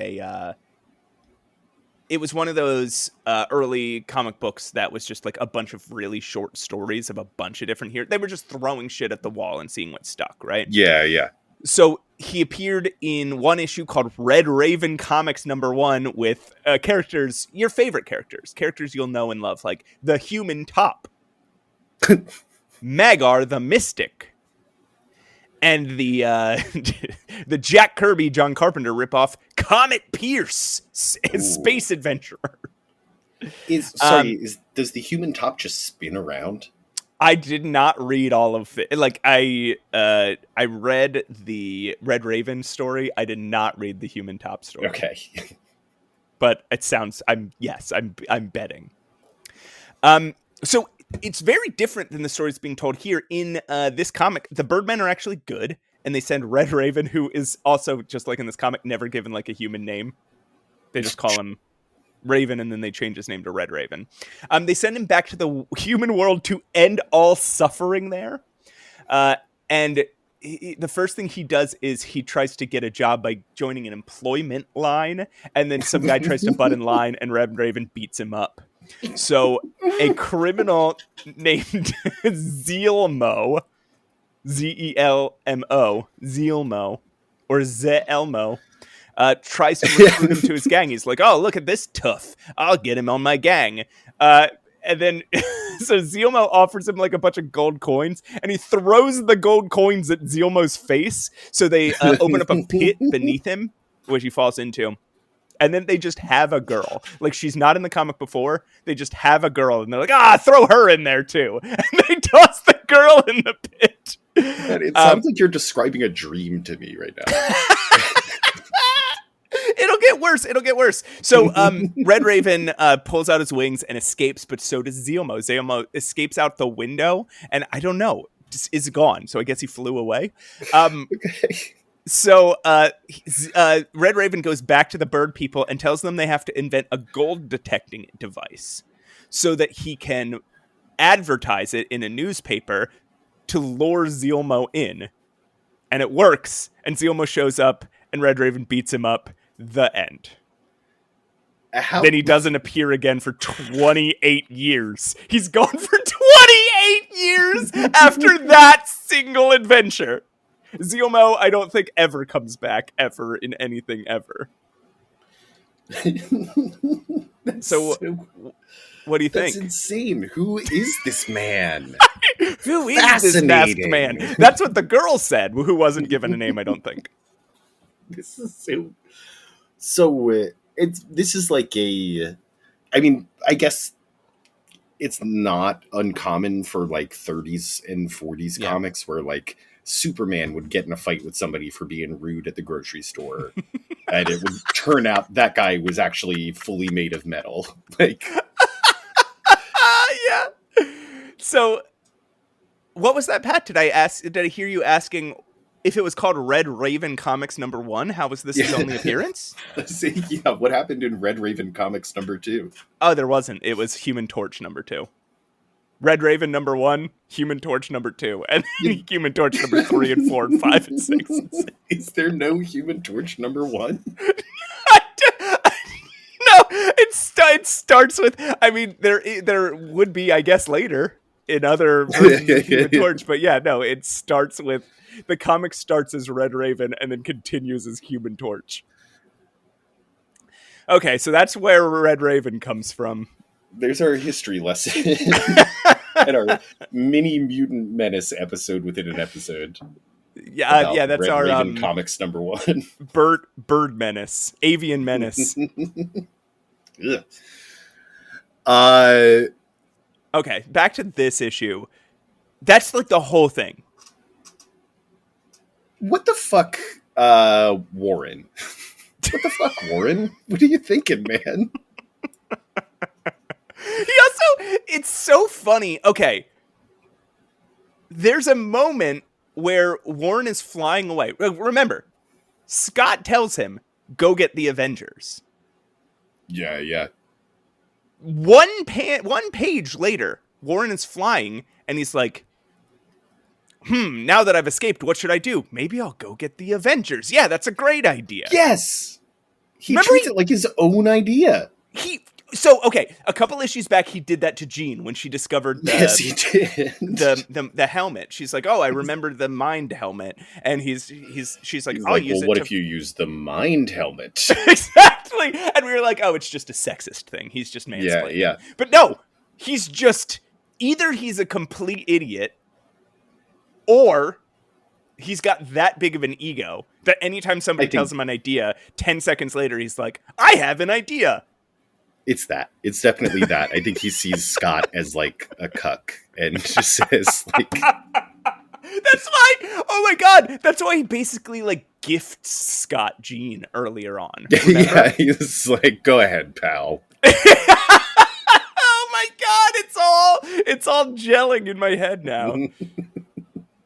Speaker 3: it was one of those early comic books that was just like a bunch of really short stories of a bunch of different heroes. They were just throwing shit at the wall and seeing what stuck, right?
Speaker 2: Yeah, yeah.
Speaker 3: So he appeared in one issue called Red Raven Comics #1 with characters, your favorite characters you'll know and love, like the Human Top, Magar the Mystic, and the the Jack Kirby, John Carpenter ripoff, Comet Pierce, Space Adventurer.
Speaker 2: Does the Human Top just spin around?
Speaker 3: I did not read all of it. Like I read the Red Raven story. I did not read the Human Top story.
Speaker 2: Okay.
Speaker 3: But it sounds I'm betting. So it's very different than the stories being told here in this comic. The Birdmen are actually good, and they send Red Raven, who is also just like in this comic, never given like a human name. They just call him Raven, and then they change his name to Red Raven. They send him back to the human world to end all suffering there. And the first thing he does is he tries to get a job by joining an employment line, and then some guy tries to butt in line, and Red Raven beats him up. So a criminal named Zeelmo, Zelmo, Zeelmo, or Zelmo, tries to recruit him to his gang. He's like, oh, look at this tough. I'll get him on my gang. And then, so Zeelmo offers him like a bunch of gold coins, and he throws the gold coins at Zeelmo's face. So they open up a pit beneath him, which he falls into. And then they just have a girl. Like, she's not in the comic before. They just have a girl, and they're like, throw her in there too. And they toss the girl in the pit.
Speaker 2: And it sounds like you're describing a dream to me right now.
Speaker 3: It'll get worse. So Red Raven pulls out his wings and escapes, but so does Zeelmo. Zeelmo escapes out the window, and I don't know, just is gone. So I guess he flew away.
Speaker 2: Okay.
Speaker 3: So Red Raven goes back to the bird people and tells them they have to invent a gold detecting device so that he can advertise it in a newspaper to lure Zeelmo in. And it works, and Zeelmo shows up, and Red Raven beats him up. The end. Then he doesn't appear again for 28 years. He's gone for 28 years after that single adventure. Zeelmo, I don't think, ever comes back, ever, in anything, ever. So, what do you think?
Speaker 2: That's insane. Who is this man?
Speaker 3: Who is this masked man? That's what the girl said, who wasn't given a name, I don't think.
Speaker 2: This is so this is like I mean, I guess it's not uncommon for like 30s and 40s comics where like Superman would get in a fight with somebody for being rude at the grocery store, and it would turn out that guy was actually fully made of metal. Like,
Speaker 3: yeah. So, what was that, Pat? Did I hear you asking if it was called Red Raven Comics #1? How was this his only appearance?
Speaker 2: Yeah, what happened in Red Raven Comics #2?
Speaker 3: Oh, there wasn't. It was Human Torch #2. Red Raven #1, Human Torch #2, and Human Torch #3 and 4 and 5 and 6.
Speaker 2: Is there no Human Torch #1?
Speaker 3: No, it starts with. I mean, there would be, I guess, later in other versions of Human Torch, but yeah, no, it starts with. The comic starts as Red Raven and then continues as Human Torch. Okay, so that's where Red Raven comes from.
Speaker 2: There's our history lesson. And our mini Mutant Menace episode within an episode.
Speaker 3: Yeah, that's
Speaker 2: Red
Speaker 3: our
Speaker 2: Raven Comics #1.
Speaker 3: Bird Menace, Avian Menace. Okay, back to this issue. That's like the whole thing.
Speaker 2: What the fuck, Warren? What the fuck, Warren? What are you thinking, man?
Speaker 3: It's so funny. Okay. There's a moment where Warren is flying away. Remember, Scott tells him, go get the Avengers.
Speaker 2: Yeah.
Speaker 3: One page later, Warren is flying, and he's like, now that I've escaped, what should I do? Maybe I'll go get the Avengers. Yeah, that's a great idea.
Speaker 2: Yes! He
Speaker 3: Remember
Speaker 2: treats it like his own idea.
Speaker 3: Okay, a couple issues back, he did that to Jean when she discovered
Speaker 2: Yes, he did.
Speaker 3: the helmet. She's like, "Oh, I remember the mind helmet," and she's like, "I'll use it."
Speaker 2: What if you use the mind helmet?
Speaker 3: Exactly, and we were like, "Oh, it's just a sexist thing. He's just mansplaining."
Speaker 2: Yeah.
Speaker 3: But no, he's just either he's a complete idiot, or he's got that big of an ego that anytime somebody tells him an idea, 10 seconds later, he's like, "I have an idea."
Speaker 2: It's that. It's definitely that. I think he sees Scott as like a cuck and just says like,
Speaker 3: that's why. Oh my god, that's why he basically like gifts Scott Jean earlier on.
Speaker 2: yeah, he's like, "Go ahead, pal."
Speaker 3: Oh my god, it's all gelling in my head now.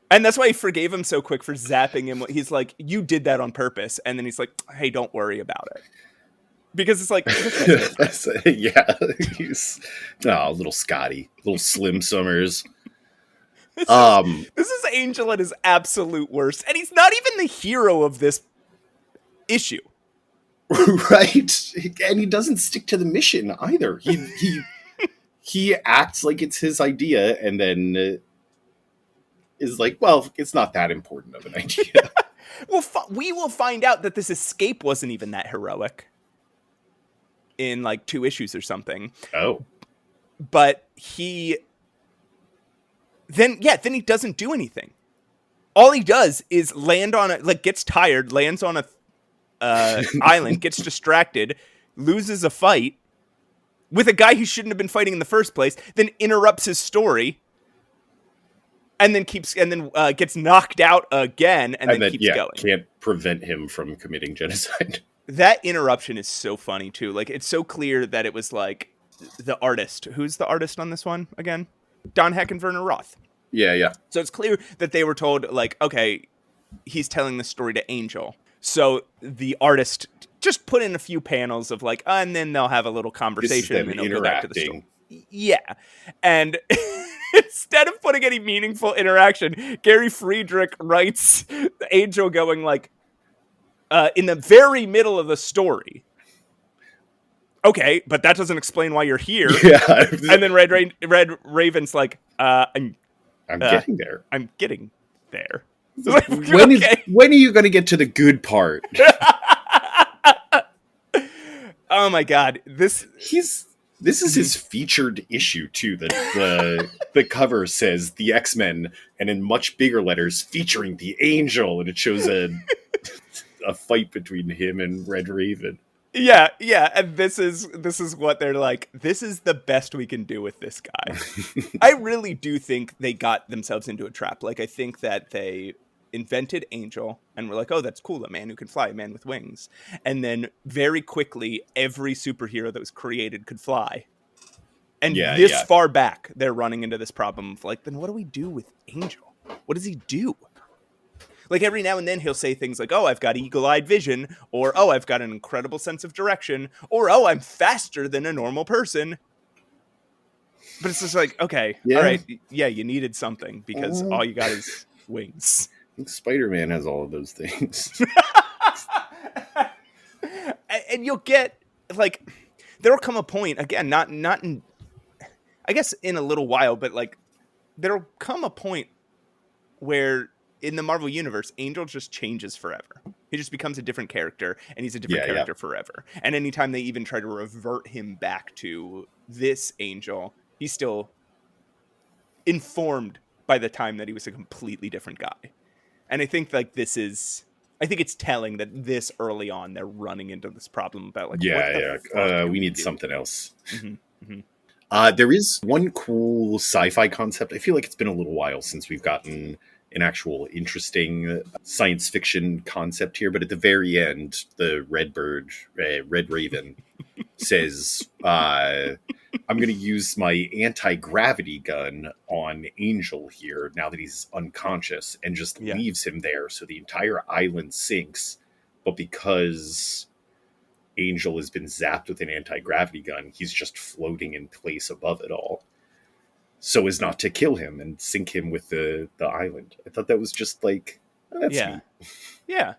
Speaker 3: And that's why he forgave him so quick for zapping him. He's like, "You did that on purpose," and then he's like, "Hey, don't worry about it." Because it's like,
Speaker 2: yeah, he's little Scotty, little Slim Summers.
Speaker 3: This is Angel at his absolute worst, and he's not even the hero of this issue,
Speaker 2: right? And he doesn't stick to the mission either. He acts like it's his idea, and then is like, "Well, it's not that important of an idea."
Speaker 3: Well, we will find out that this escape wasn't even that heroic in like 2 issues or something.
Speaker 2: Oh.
Speaker 3: But then he doesn't do anything. All he does is land on gets tired, lands on a island, gets distracted, loses a fight with a guy he shouldn't have been fighting in the first place, then interrupts his story, and then gets knocked out again, and then keeps going.
Speaker 2: Can't prevent him from committing genocide.
Speaker 3: That interruption is so funny too. Like, it's so clear that it was like the artist. Who's the artist on this one again? Don Heck and Werner Roth.
Speaker 2: Yeah.
Speaker 3: So it's clear that they were told, like, okay, he's telling the story to Angel. So the artist just put in a few panels of like, and then they'll have a little conversation and they'll go back to the story. Yeah. And instead of putting any meaningful interaction, Gary Friedrich writes Angel going like, in the very middle of the story. Okay, but that doesn't explain why you're here.
Speaker 2: Yeah.
Speaker 3: And then Red Raven's like, I'm
Speaker 2: getting there.
Speaker 3: I'm getting there.
Speaker 2: When are you going to get to the good part?
Speaker 3: Oh my god, this
Speaker 2: is his featured issue too. The cover says the X-Men, and in much bigger letters, featuring the Angel, and it shows a fight between him and Red Raven.
Speaker 3: Yeah, and this is what they're like, this is the best we can do with this guy. I really do think they got themselves into a trap. Like, I think that they invented Angel and were like, oh, that's cool, a man who can fly, a man with wings. And then very quickly, every superhero that was created could fly. And far back, they're running into this problem of like, then what do we do with Angel? What does he do? Like, every now and then he'll say things like, oh, I've got eagle-eyed vision, or, oh, I've got an incredible sense of direction, or, oh, I'm faster than a normal person. But it's just like, okay, all right, yeah, you needed something, because all you got is wings.
Speaker 2: I think Spider-Man has all of those things.
Speaker 3: And you'll get, like, there'll come a point, again, not in, I guess in a little while, but, like, there'll come a point where in the Marvel Universe, Angel just changes forever. He just becomes a different character, and he's a different character forever. And anytime they even try to revert him back to this Angel, he's still informed by the time that he was a completely different guy. And I think like I think it's telling that this early on they're running into this problem about like,
Speaker 2: we need something else.
Speaker 3: Mm-hmm. Mm-hmm.
Speaker 2: There is one cool sci-fi concept. I feel like it's been a little while since we've gotten an actual interesting science fiction concept here, but at the very end, the Red Raven says, I'm going to use my anti-gravity gun on Angel here now that he's unconscious, and just leaves him there. So the entire island sinks, but because Angel has been zapped with an anti-gravity gun, he's just floating in place above it all. so as not to kill him and sink him with the island. I thought that was just like, oh, that's neat.
Speaker 3: Yeah.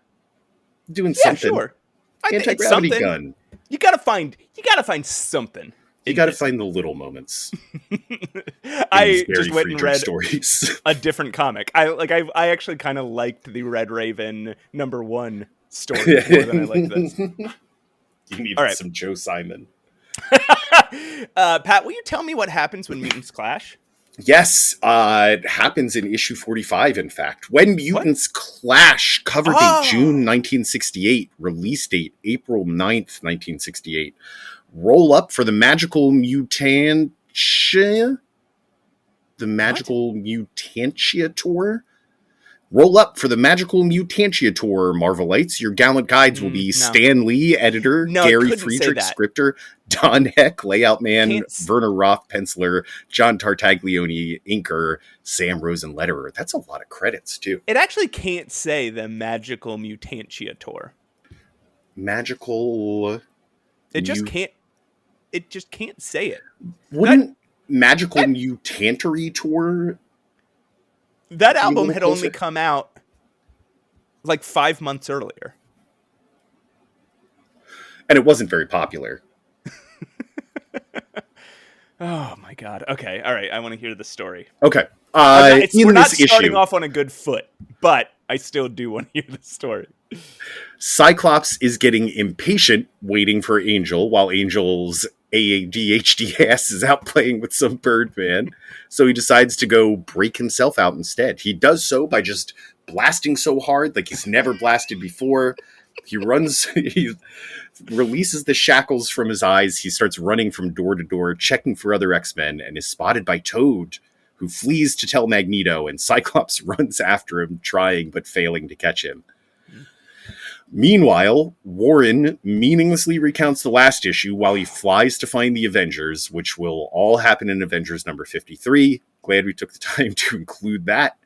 Speaker 2: Doing
Speaker 3: Yeah,
Speaker 2: something.
Speaker 3: sure. I think it's
Speaker 2: Anti-gravity
Speaker 3: something.
Speaker 2: gun.
Speaker 3: You gotta find something.
Speaker 2: You got to find the little moments.
Speaker 3: I just went and read
Speaker 2: stories.
Speaker 3: a different comic. I actually kind of liked the Red Raven #1 story more than I liked this.
Speaker 2: You needed some Joe Simon.
Speaker 3: Pat, will you tell me what happens when mutants clash?
Speaker 2: Yes, it happens in issue 45, in fact. When Mutants Clash, cover date June 1968, release date April 9th, 1968. Roll up for the magical mutantia? The magical mutantia tour? Roll up for the magical mutantia tour, Marvelites. Your gallant guides will be Stan Lee, editor, Gary Friedrich, scripter, Don Heck, layout man, Werner Roth, penciler, John Tartaglione, inker, Sam Rosen, letterer. That's a lot of credits, too.
Speaker 3: It actually can't say the magical mutantia tour.
Speaker 2: Magical...
Speaker 3: It just can't say it.
Speaker 2: Wouldn't magical mutantery tour...
Speaker 3: That album had only come out like 5 months earlier.
Speaker 2: And it wasn't very popular.
Speaker 3: Oh my God. Okay. All right. I want to hear the story.
Speaker 2: Okay.
Speaker 3: We're not starting off on a good foot, but I still do want to hear the story.
Speaker 2: Cyclops is getting impatient waiting for Angel while Angel's ADHD ass is out playing with some Birdman. So he decides to go break himself out instead. He does so by just blasting so hard like he's never blasted before. He releases the shackles from his eyes. He starts running from door to door, checking for other X-Men, and is spotted by Toad, who flees to tell Magneto, and Cyclops runs after him, trying but failing to catch him. Meanwhile, Warren meaninglessly recounts the last issue while he flies to find the Avengers, which will all happen in Avengers number 53. Glad we took the time to include that.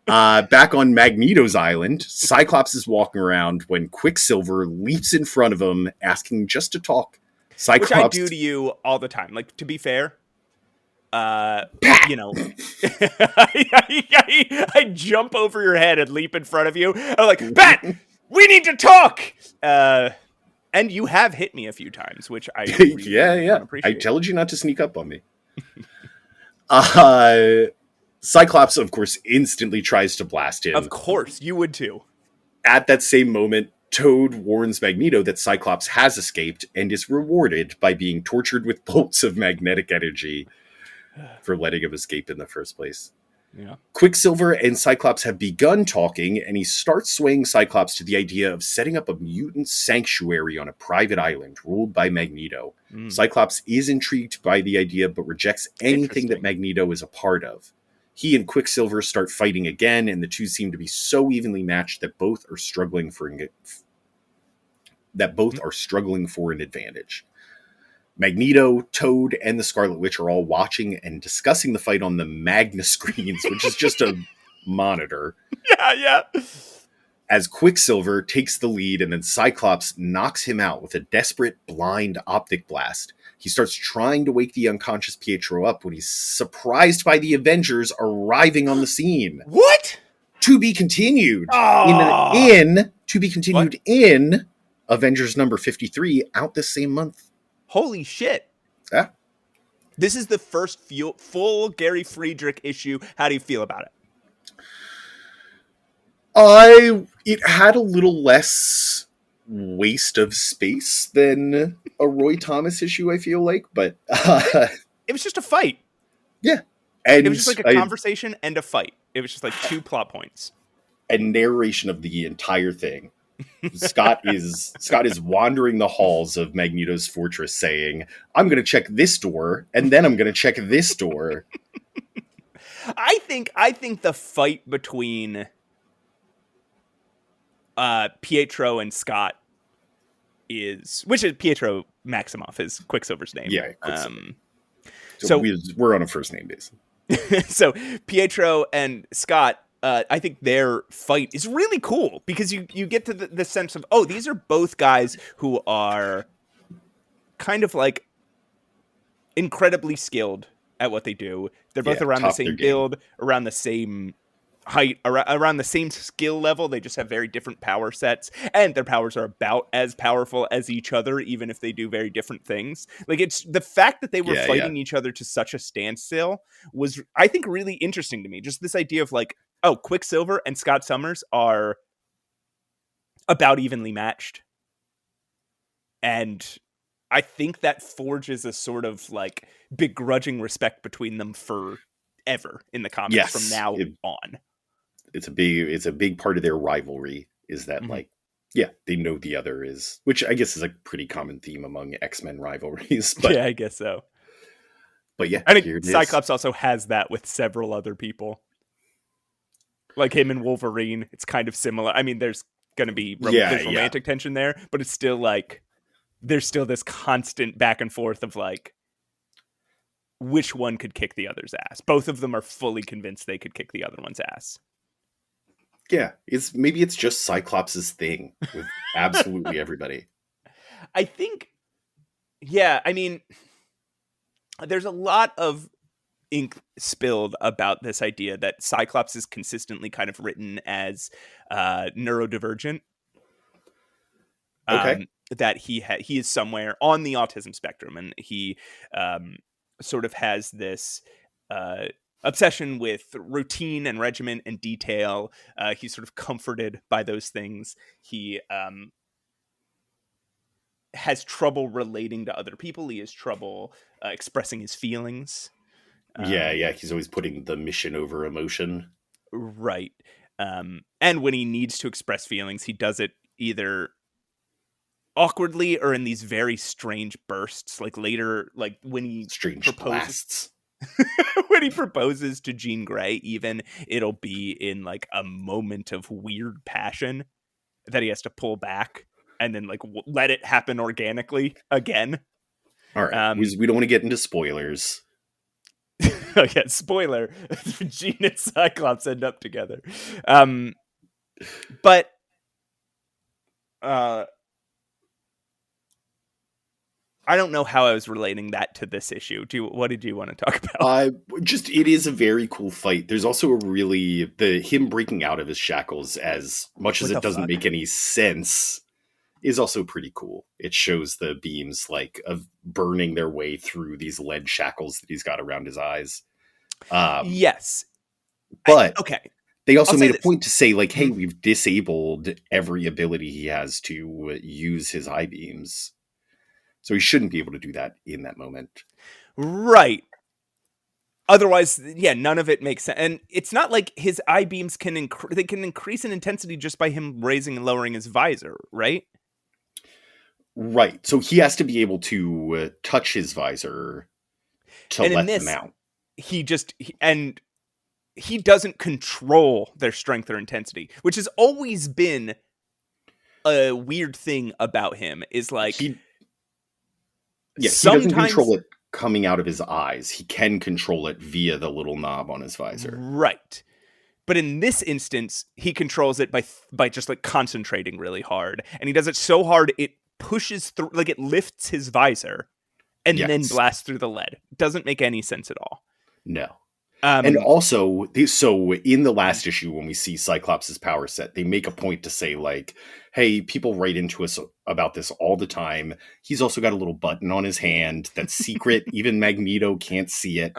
Speaker 2: Back on Magneto's island, Cyclops is walking around when Quicksilver leaps in front of him, asking just to talk. Cyclops,
Speaker 3: which I do to you all the time. Like, to be fair, you know, I jump over your head and leap in front of you. I'm like, Bat! We need to talk! And you have hit me a few times, which I really appreciate.
Speaker 2: I told you not to sneak up on me. Cyclops, of course, instantly tries to blast him.
Speaker 3: Of course, you would too.
Speaker 2: At that same moment, Toad warns Magneto that Cyclops has escaped and is rewarded by being tortured with bolts of magnetic energy for letting him escape in the first place.
Speaker 3: Yeah.
Speaker 2: Quicksilver and Cyclops have begun talking, and he starts swaying Cyclops to the idea of setting up a mutant sanctuary on a private island ruled by Magneto. Cyclops is intrigued by the idea, but rejects anything that Magneto is a part of. He and Quicksilver start fighting again, and the two seem to be so evenly matched that both are struggling for an advantage. Magneto, Toad, and the Scarlet Witch are all watching and discussing the fight on the Magna screens, which is just a monitor.
Speaker 3: Yeah.
Speaker 2: As Quicksilver takes the lead, and then Cyclops knocks him out with a desperate, blind optic blast. He starts trying to wake the unconscious Pietro up when he's surprised by the Avengers arriving on the scene.
Speaker 3: What?
Speaker 2: To be continued. In Avengers number 53, out this same month.
Speaker 3: Holy shit.
Speaker 2: Yeah.
Speaker 3: This is the first full Gary Friedrich issue. How do you feel about it?
Speaker 2: It had a little less waste of space than a Roy Thomas issue, I feel like, but
Speaker 3: it was just a fight.
Speaker 2: Yeah. And
Speaker 3: it was just like a conversation and a fight. It was just like 2 plot points.
Speaker 2: And narration of the entire thing. Scott is wandering the halls of Magneto's fortress saying, I'm going to check this door, and then I'm going to check this door.
Speaker 3: I think the fight between Pietro and Scott which is Pietro Maximoff is Quicksilver's name.
Speaker 2: Yeah, Quicksilver. So we're on a first name basis.
Speaker 3: So Pietro and Scott, I think their fight is really cool because you get to the sense of, oh, these are both guys who are kind of like incredibly skilled at what they do. They're both
Speaker 2: Yeah,
Speaker 3: around the
Speaker 2: top their
Speaker 3: same
Speaker 2: game.
Speaker 3: build, around the same height, around the same skill level. They just have very different power sets, and their powers are about as powerful as each other, even if they do very different things. Like, it's the fact that they were
Speaker 2: Yeah,
Speaker 3: fighting each other to such a standstill was, I think, really interesting to me. Just this idea of like, oh, Quicksilver and Scott Summers are about evenly matched. And I think that forges a sort of like begrudging respect between them forever in the comics from now on.
Speaker 2: It's a big part of their rivalry is that like, yeah, they know the other is, which I guess is a pretty common theme among X-Men rivalries. But
Speaker 3: yeah, I guess so.
Speaker 2: But yeah,
Speaker 3: I think Cyclops also has that with several other people. Like him and Wolverine, it's kind of similar. I mean, there's going to be romantic tension there, but it's still like, there's still this constant back and forth of like, which one could kick the other's ass. Both of them are fully convinced they could kick the other one's ass.
Speaker 2: Yeah, maybe it's just Cyclops' thing with absolutely everybody.
Speaker 3: I think, yeah, I mean, there's a lot of ink spilled about this idea that Cyclops is consistently kind of written as neurodivergent.
Speaker 2: Okay.
Speaker 3: That he is somewhere on the autism spectrum, and he sort of has this obsession with routine and regimen and detail. He's sort of comforted by those things. He has trouble relating to other people. He has trouble expressing his feelings.
Speaker 2: Yeah. He's always putting the mission over emotion.
Speaker 3: Right. And when he needs to express feelings, he does it either awkwardly or in these very strange bursts. Like later, like when he
Speaker 2: blasts.
Speaker 3: When he proposes to Jean Grey, even, it'll be in like a moment of weird passion that he has to pull back and then like let it happen organically again.
Speaker 2: All right. We don't want to get into spoilers.
Speaker 3: Oh yeah, spoiler. Jean and Cyclops end up together. But I don't know how I was relating that to this issue. What did you want to talk about?
Speaker 2: It is a very cool fight. There's also him breaking out of his shackles, as much as it doesn't make any sense, is also pretty cool. It shows the beams like of burning their way through these lead shackles that he's got around his eyes.
Speaker 3: Yes.
Speaker 2: But
Speaker 3: okay.
Speaker 2: They also made a point to say like, hey, we've disabled every ability he has to use his eye beams. So he shouldn't be able to do that in that moment.
Speaker 3: Right. Otherwise, yeah, none of it makes sense. And it's not like his eye beams can increase in intensity just by him raising and lowering his visor, right?
Speaker 2: Right. So he has to be able to touch his visor to let them out.
Speaker 3: He doesn't control their strength or intensity, which has always been a weird thing about him. Is like
Speaker 2: he doesn't control it coming out of his eyes. He can control it via the little knob on his visor.
Speaker 3: Right. But in this instance, he controls it by just like concentrating really hard. And he does it so hard it pushes through, like it lifts his visor and then blasts through the lead. Doesn't make any sense at all.
Speaker 2: No. And also, so in the last issue, when we see Cyclops' power set, they make a point to say, like, hey, people write into us about this all the time. He's also got a little button on his hand that's secret. Even Magneto can't see it.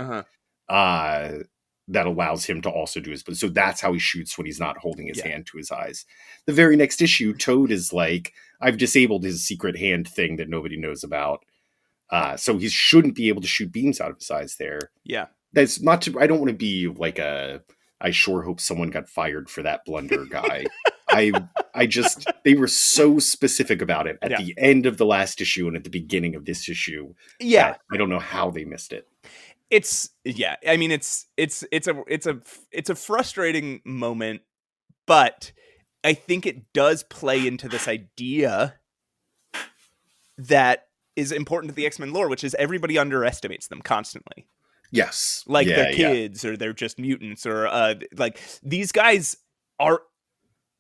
Speaker 2: That allows him to also do his... So that's how he shoots when he's not holding his hand to his eyes. The very next issue, Toad is like, I've disabled his secret hand thing that nobody knows about. So he shouldn't be able to shoot beams out of his eyes there.
Speaker 3: Yeah.
Speaker 2: That's not to, I don't want to be like I sure hope someone got fired for that blunder guy. They were so specific about it at the end of the last issue and at the beginning of this issue.
Speaker 3: Yeah.
Speaker 2: I don't know how they missed it.
Speaker 3: I mean, it's a frustrating moment, but I think it does play into this idea that is important to the X-Men lore, which is everybody underestimates them constantly.
Speaker 2: Yes.
Speaker 3: Like they're kids or they're just mutants or like these guys are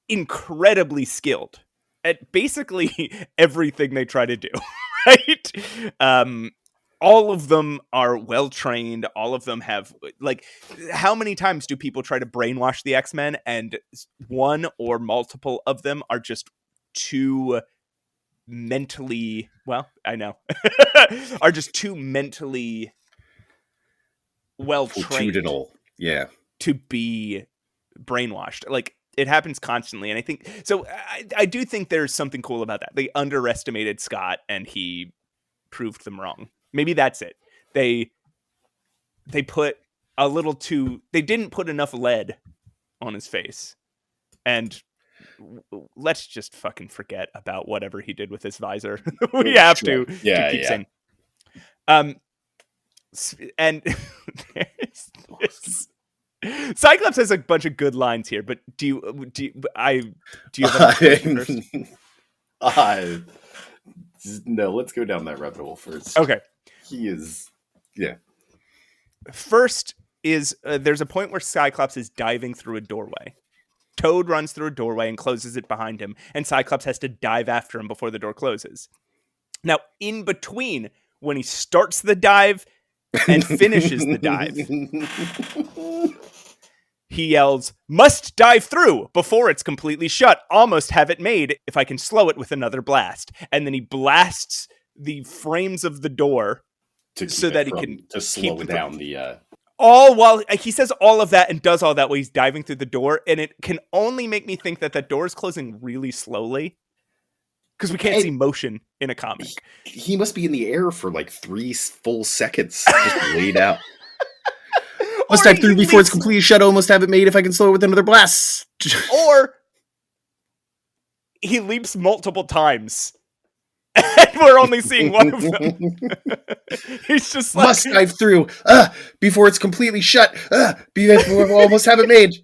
Speaker 3: incredibly skilled at basically everything they try to do. Right. all of them are well trained. All of them have, like, how many times do people try to brainwash the X-Men, and one or multiple of them are just too mentally, well, I know, are just too mentally well trained
Speaker 2: Fortitudinal. Yeah.
Speaker 3: to be brainwashed. Like, it happens constantly, and I think so. I do think there's something cool about that. They underestimated Scott, and he proved them wrong. Maybe that's it. They put a little too. They didn't put enough lead on his face, and let's just fucking forget about whatever he did with his visor. We have to keep saying. And there's this. Cyclops has a bunch of good lines here, but do you have
Speaker 2: first? No, let's go down that rabbit hole first.
Speaker 3: Okay.
Speaker 2: He is, yeah.
Speaker 3: First is there's a point where Cyclops is diving through a doorway. Toad runs through a doorway and closes it behind him, and Cyclops has to dive after him before the door closes. Now, in between, when he starts the dive and finishes the dive, he yells, "Must dive through before it's completely shut. Almost have it made if I can slow it with another blast." And then he blasts the frames of the door so that he can
Speaker 2: slow down the...
Speaker 3: all while he says all of that and does all that while he's diving through the door. And it can only make me think that that door is closing really slowly, because we can't see motion in a comic.
Speaker 2: He must be in the air for like 3 full seconds, just laid out. Must dive through before it's completely shut. Almost have it made if I can slow it with another blast.
Speaker 3: Or he leaps multiple times, and we're only seeing one of them. He's just like,
Speaker 2: must dive through before it's completely shut. Before almost have it made.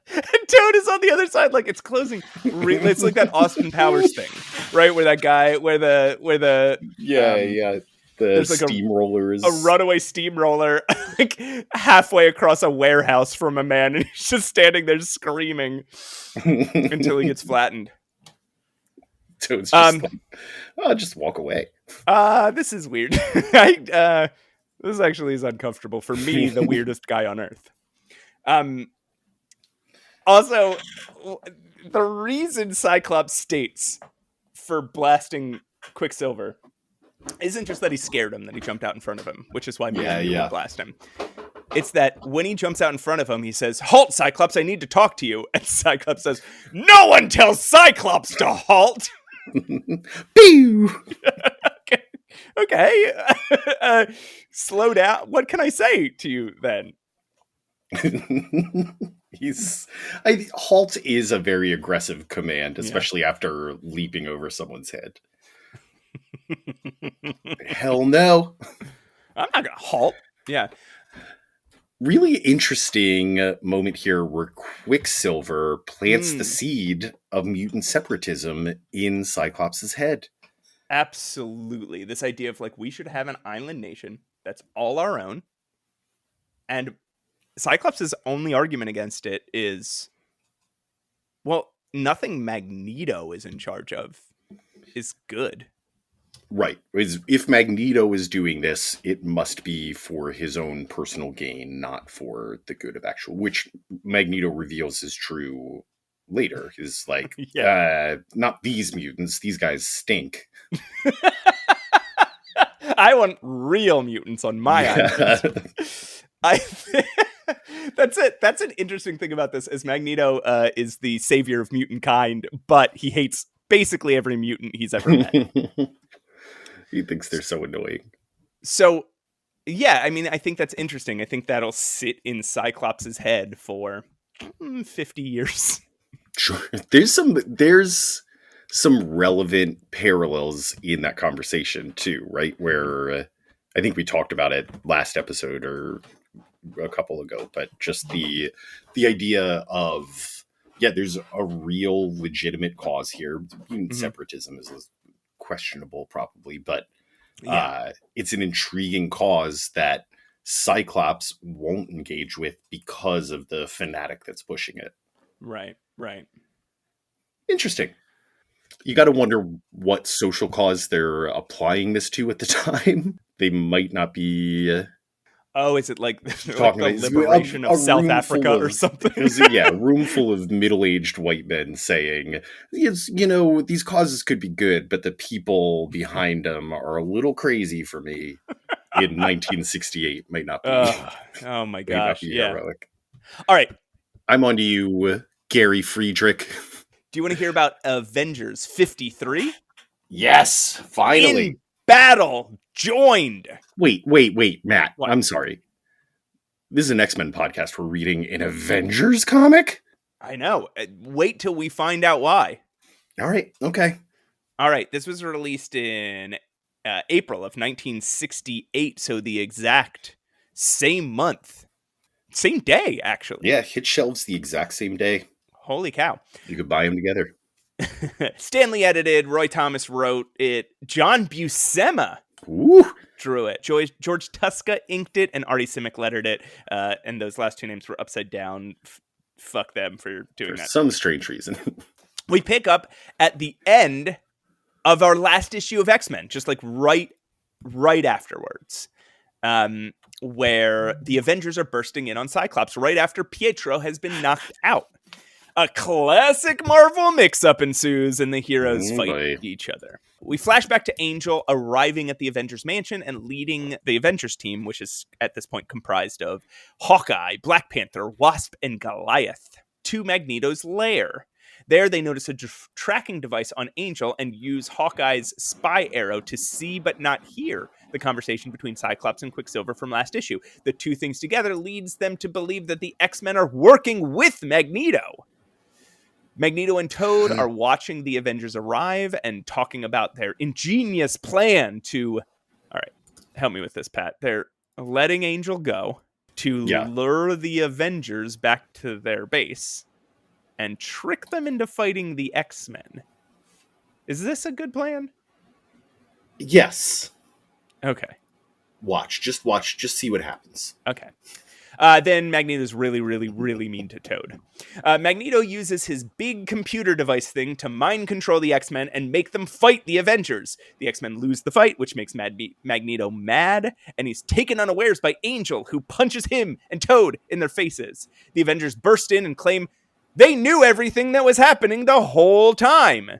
Speaker 3: And Toad is on the other side, like it's closing. It's like that Austin Powers thing, right? Where that guy, where the
Speaker 2: the
Speaker 3: like
Speaker 2: steamrollers,
Speaker 3: a runaway steamroller, like halfway across a warehouse from a man, and he's just standing there screaming until he gets flattened.
Speaker 2: Toad's just like, just walk away.
Speaker 3: This is weird. This actually is uncomfortable for me, the weirdest guy on earth. Also, the reason Cyclops states for blasting Quicksilver isn't just that he scared him, that he jumped out in front of him, which is why Magneto would blast him. It's that when he jumps out in front of him, he says, "Halt, Cyclops, I need to talk to you." And Cyclops says, "No one tells Cyclops to halt."
Speaker 2: Pew!
Speaker 3: Okay. Slow down. What can I say to you then?
Speaker 2: Halt is a very aggressive command, especially after leaping over someone's head. Hell no.
Speaker 3: I'm not gonna halt. Yeah.
Speaker 2: Really interesting moment here where Quicksilver plants the seed of mutant separatism in Cyclops' head.
Speaker 3: Absolutely. This idea of like, we should have an island nation that's all our own. And Cyclops' only argument against it is, well, nothing Magneto is in charge of is good.
Speaker 2: Right. If Magneto is doing this, it must be for his own personal gain, not for the good of actual, which Magneto reveals is true later. Is like, not these mutants. These guys stink.
Speaker 3: I want real mutants on my island. That's it. That's an interesting thing about this, is Magneto is the savior of mutant kind, but he hates basically every mutant he's ever met.
Speaker 2: He thinks they're so annoying. So,
Speaker 3: yeah, I mean, I think that's interesting. I think that'll sit in Cyclops' head for 50 years.
Speaker 2: Sure. There's some relevant parallels in that conversation too, right? Where I think we talked about it last episode or a couple ago, but just the idea of, there's a real legitimate cause here. Separatism is questionable probably, but it's an intriguing cause that Cyclops won't engage with because of the fanatic that's pushing it.
Speaker 3: Right.
Speaker 2: Interesting. You got to wonder what social cause they're applying this to at the time. They might not be
Speaker 3: Oh, is it like
Speaker 2: talking
Speaker 3: the
Speaker 2: about
Speaker 3: liberation of South
Speaker 2: room full
Speaker 3: Africa or
Speaker 2: of,
Speaker 3: something?
Speaker 2: because yeah, a room full of middle-aged white men saying, "Yes, these causes could be good, but the people behind them are a little crazy for me." In 1968, might not be
Speaker 3: Oh my
Speaker 2: might not
Speaker 3: gosh,
Speaker 2: be
Speaker 3: yeah.
Speaker 2: heroic.
Speaker 3: All right.
Speaker 2: I'm on to you, Gary Friedrich.
Speaker 3: Do you want to hear about Avengers 53?
Speaker 2: Yes, finally.
Speaker 3: In battle, joined.
Speaker 2: Wait, Matt.
Speaker 3: What?
Speaker 2: I'm sorry. This is an X-Men podcast. We're reading an Avengers comic?
Speaker 3: I know. Wait till we find out why.
Speaker 2: All right, okay.
Speaker 3: All right, this was released in April of 1968, so the exact same month. Same day, actually.
Speaker 2: Yeah, hit shelves the exact same day.
Speaker 3: Holy cow.
Speaker 2: You could buy them together.
Speaker 3: Stanley edited, Roy Thomas wrote it, John Buscema drew it, George Tuska inked it, and Artie Simic lettered it, and those last two names were upside down. Fuck them for doing that.
Speaker 2: For some strange reason.
Speaker 3: We pick up at the end of our last issue of X-Men, just like right afterwards, where the Avengers are bursting in on Cyclops right after Pietro has been knocked out. A classic Marvel mix-up ensues, and the heroes fight each other. We flash back to Angel arriving at the Avengers mansion and leading the Avengers team, which is at this point comprised of Hawkeye, Black Panther, Wasp, and Goliath, to Magneto's lair. There, they notice a tracking device on Angel and use Hawkeye's spy arrow to see but not hear the conversation between Cyclops and Quicksilver from last issue. The two things together leads them to believe that the X-Men are working with Magneto. Magneto and Toad are watching the Avengers arrive and talking about their ingenious plan to... All right, help me with this, Pat. They're letting Angel go to lure the Avengers back to their base and trick them into fighting the X-Men. Is this a good plan?
Speaker 2: Yes.
Speaker 3: Okay.
Speaker 2: Just see what happens.
Speaker 3: Okay. Then Magneto's really, really, really mean to Toad. Magneto uses his big computer device thing to mind control the X-Men and make them fight the Avengers. The X-Men lose the fight, which makes Magneto mad, and he's taken unawares by Angel, who punches him and Toad in their faces. The Avengers burst in and claim they knew everything that was happening the whole time.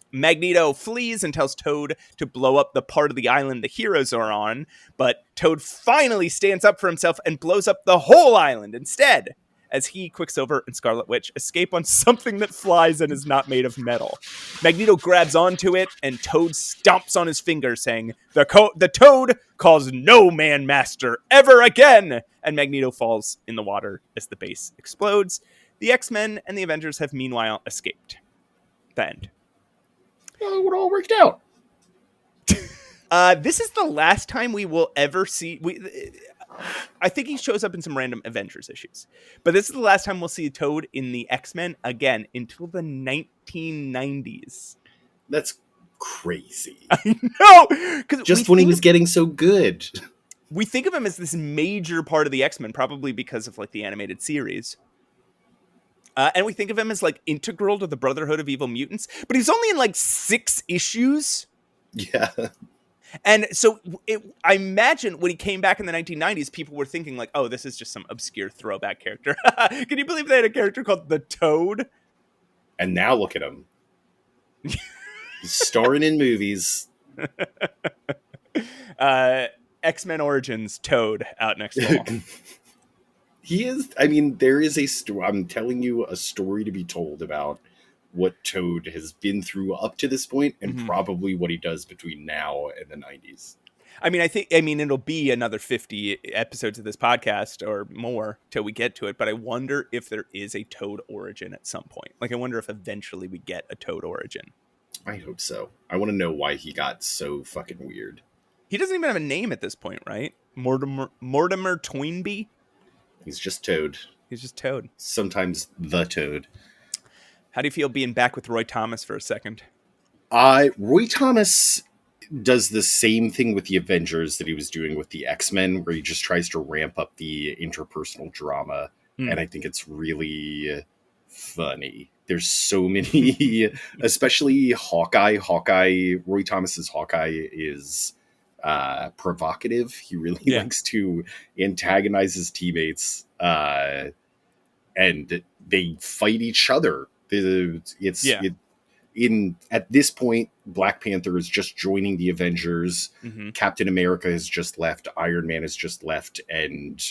Speaker 3: Magneto flees and tells Toad to blow up the part of the island the heroes are on, but Toad finally stands up for himself and blows up the whole island instead, as he, Quicksilver, and Scarlet Witch escape on something that flies and is not made of metal. Magneto grabs onto it, and Toad stomps on his finger, saying, the Toad calls no man master ever again! And Magneto falls in the water as the base explodes. The X-Men and the Avengers have meanwhile escaped. The end.
Speaker 2: Well, it all worked out.
Speaker 3: This is the last time we will ever see... I think he shows up in some random Avengers issues. But this is the last time we'll see Toad in the X-Men again until the 1990s.
Speaker 2: That's crazy.
Speaker 3: I know!
Speaker 2: Just when he was getting so good.
Speaker 3: We think of him as this major part of the X-Men, probably because of like the animated series. And we think of him as like integral to the Brotherhood of Evil Mutants, but he's only in like 6 issues.
Speaker 2: Yeah.
Speaker 3: And so I imagine when he came back in the 1990s, people were thinking like, oh, this is just some obscure throwback character. Can you believe they had a character called the Toad?
Speaker 2: And now look at him. He's starring in movies.
Speaker 3: X-Men Origins Toad out next fall.
Speaker 2: He is, I mean, there is a story, I'm telling you, a story to be told about what Toad has been through up to this point and probably what he does between now and the 90s.
Speaker 3: I mean, it'll be another 50 episodes of this podcast or more till we get to it, but I wonder if there is a Toad origin at some point. Like, I wonder if eventually we get a Toad origin.
Speaker 2: I hope so. I want to know why he got so fucking weird.
Speaker 3: He doesn't even have a name at this point, right? Mortimer Toynbee?
Speaker 2: He's just Toad.
Speaker 3: He's just Toad.
Speaker 2: Sometimes the Toad.
Speaker 3: How do you feel being back with Roy Thomas for a second?
Speaker 2: Roy Thomas does the same thing with the Avengers that he was doing with the X-Men, where he just tries to ramp up the interpersonal drama. And I think it's really funny. There's so many, especially Hawkeye. Roy Thomas's Hawkeye is provocative. He really likes to antagonize his teammates, and they fight each other. At this point, Black Panther is just joining the Avengers.
Speaker 3: Mm-hmm.
Speaker 2: Captain America has just left. Iron Man has just left, and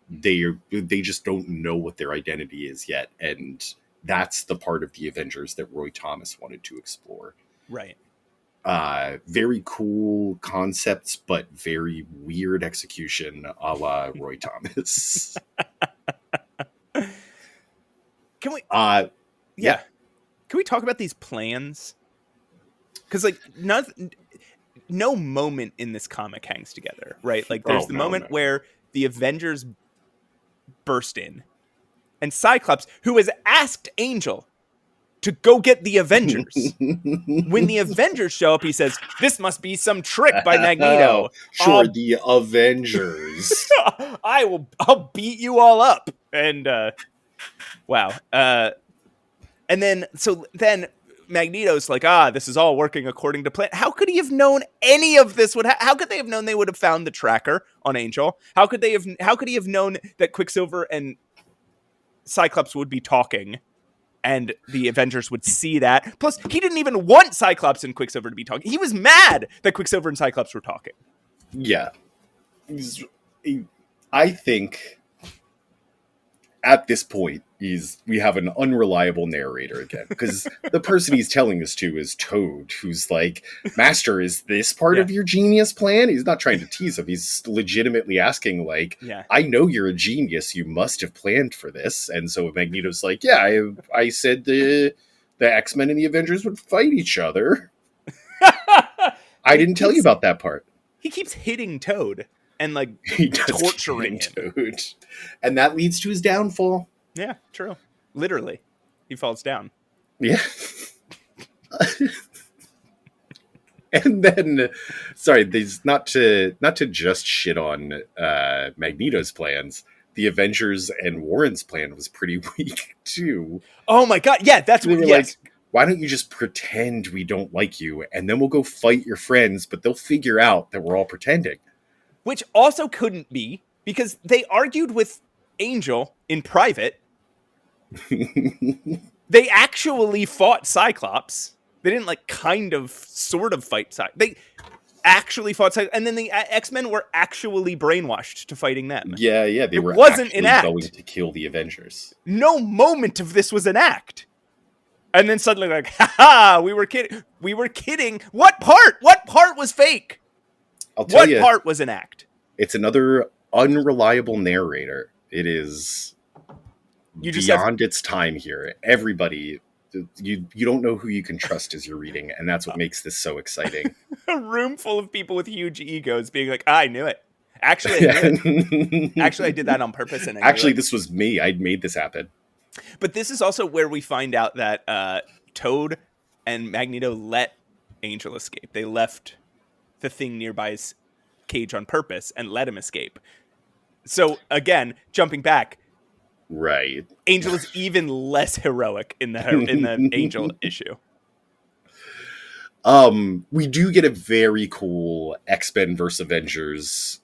Speaker 2: they just don't know what their identity is yet. And that's the part of the Avengers that Roy Thomas wanted to explore.
Speaker 3: Right.
Speaker 2: Very cool concepts, but very weird execution, a la Roy Thomas.
Speaker 3: Can we?
Speaker 2: Yeah.
Speaker 3: Can we talk about these plans? Because like no moment in this comic hangs together, right? Like there's the moment where the Avengers burst in, and Cyclops, who has asked Angel to go get the Avengers. When the Avengers show up, he says, "This must be some trick by Magneto."
Speaker 2: Sure, the Avengers.
Speaker 3: I'll beat you all up. And wow. And then Magneto's like, this is all working according to plan. How could he have known any of this how could they have known they would have found the tracker on Angel? How could he have known that Quicksilver and Cyclops would be talking and the Avengers would see that? Plus, he didn't even want Cyclops and Quicksilver to be talking. He was mad that Quicksilver and Cyclops were talking.
Speaker 2: Yeah. I think at this point, we have an unreliable narrator again, because the person he's telling this to is Toad, who's like, "Master, is this part of your genius plan?" He's not trying to tease him. He's legitimately asking, like, "I know you're a genius. You must have planned for this." And so Magneto's like, "Yeah, I said the X-Men and the Avengers would fight each other. I didn't tell you about that part."
Speaker 3: He keeps hitting Toad and like torturing him.
Speaker 2: Toad. And that leads to his downfall.
Speaker 3: Yeah, true. Literally. He falls down.
Speaker 2: Yeah. And then, sorry, there's not to just shit on Magneto's plans. The Avengers and Warren's plan was pretty weak too.
Speaker 3: Oh my god, yeah, that's what.
Speaker 2: Like, why don't you just pretend we don't like you, and then we'll go fight your friends, but they'll figure out that we're all pretending.
Speaker 3: Which also couldn't be, because they argued with Angel in private. They actually fought Cyclops. They didn't like sort of fight Cyclops. They actually fought Cyclops, and then the X-Men were actually brainwashed to fighting them.
Speaker 2: Yeah, they were
Speaker 3: wasn't an act.
Speaker 2: Going to kill the Avengers.
Speaker 3: No moment of this was an act. And then suddenly, like, haha, we were kidding. We were kidding. What part? What part was fake?
Speaker 2: I'll tell you.
Speaker 3: What part was an act?
Speaker 2: It's another unreliable narrator. It is beyond its time here. Everybody, you don't know who you can trust as you're reading, and that's what makes this so exciting.
Speaker 3: A room full of people with huge egos being like, I knew it. Actually, I knew it. Actually, I did that on purpose. And
Speaker 2: actually, this was me. I'd made this happen.
Speaker 3: But this is also where we find out that Toad and Magneto let Angel escape. They left the thing nearby his cage on purpose and let him escape. So again, jumping back,
Speaker 2: right?
Speaker 3: Angel is even less heroic in the Angel issue.
Speaker 2: We do get a very cool X-Men vs. Avengers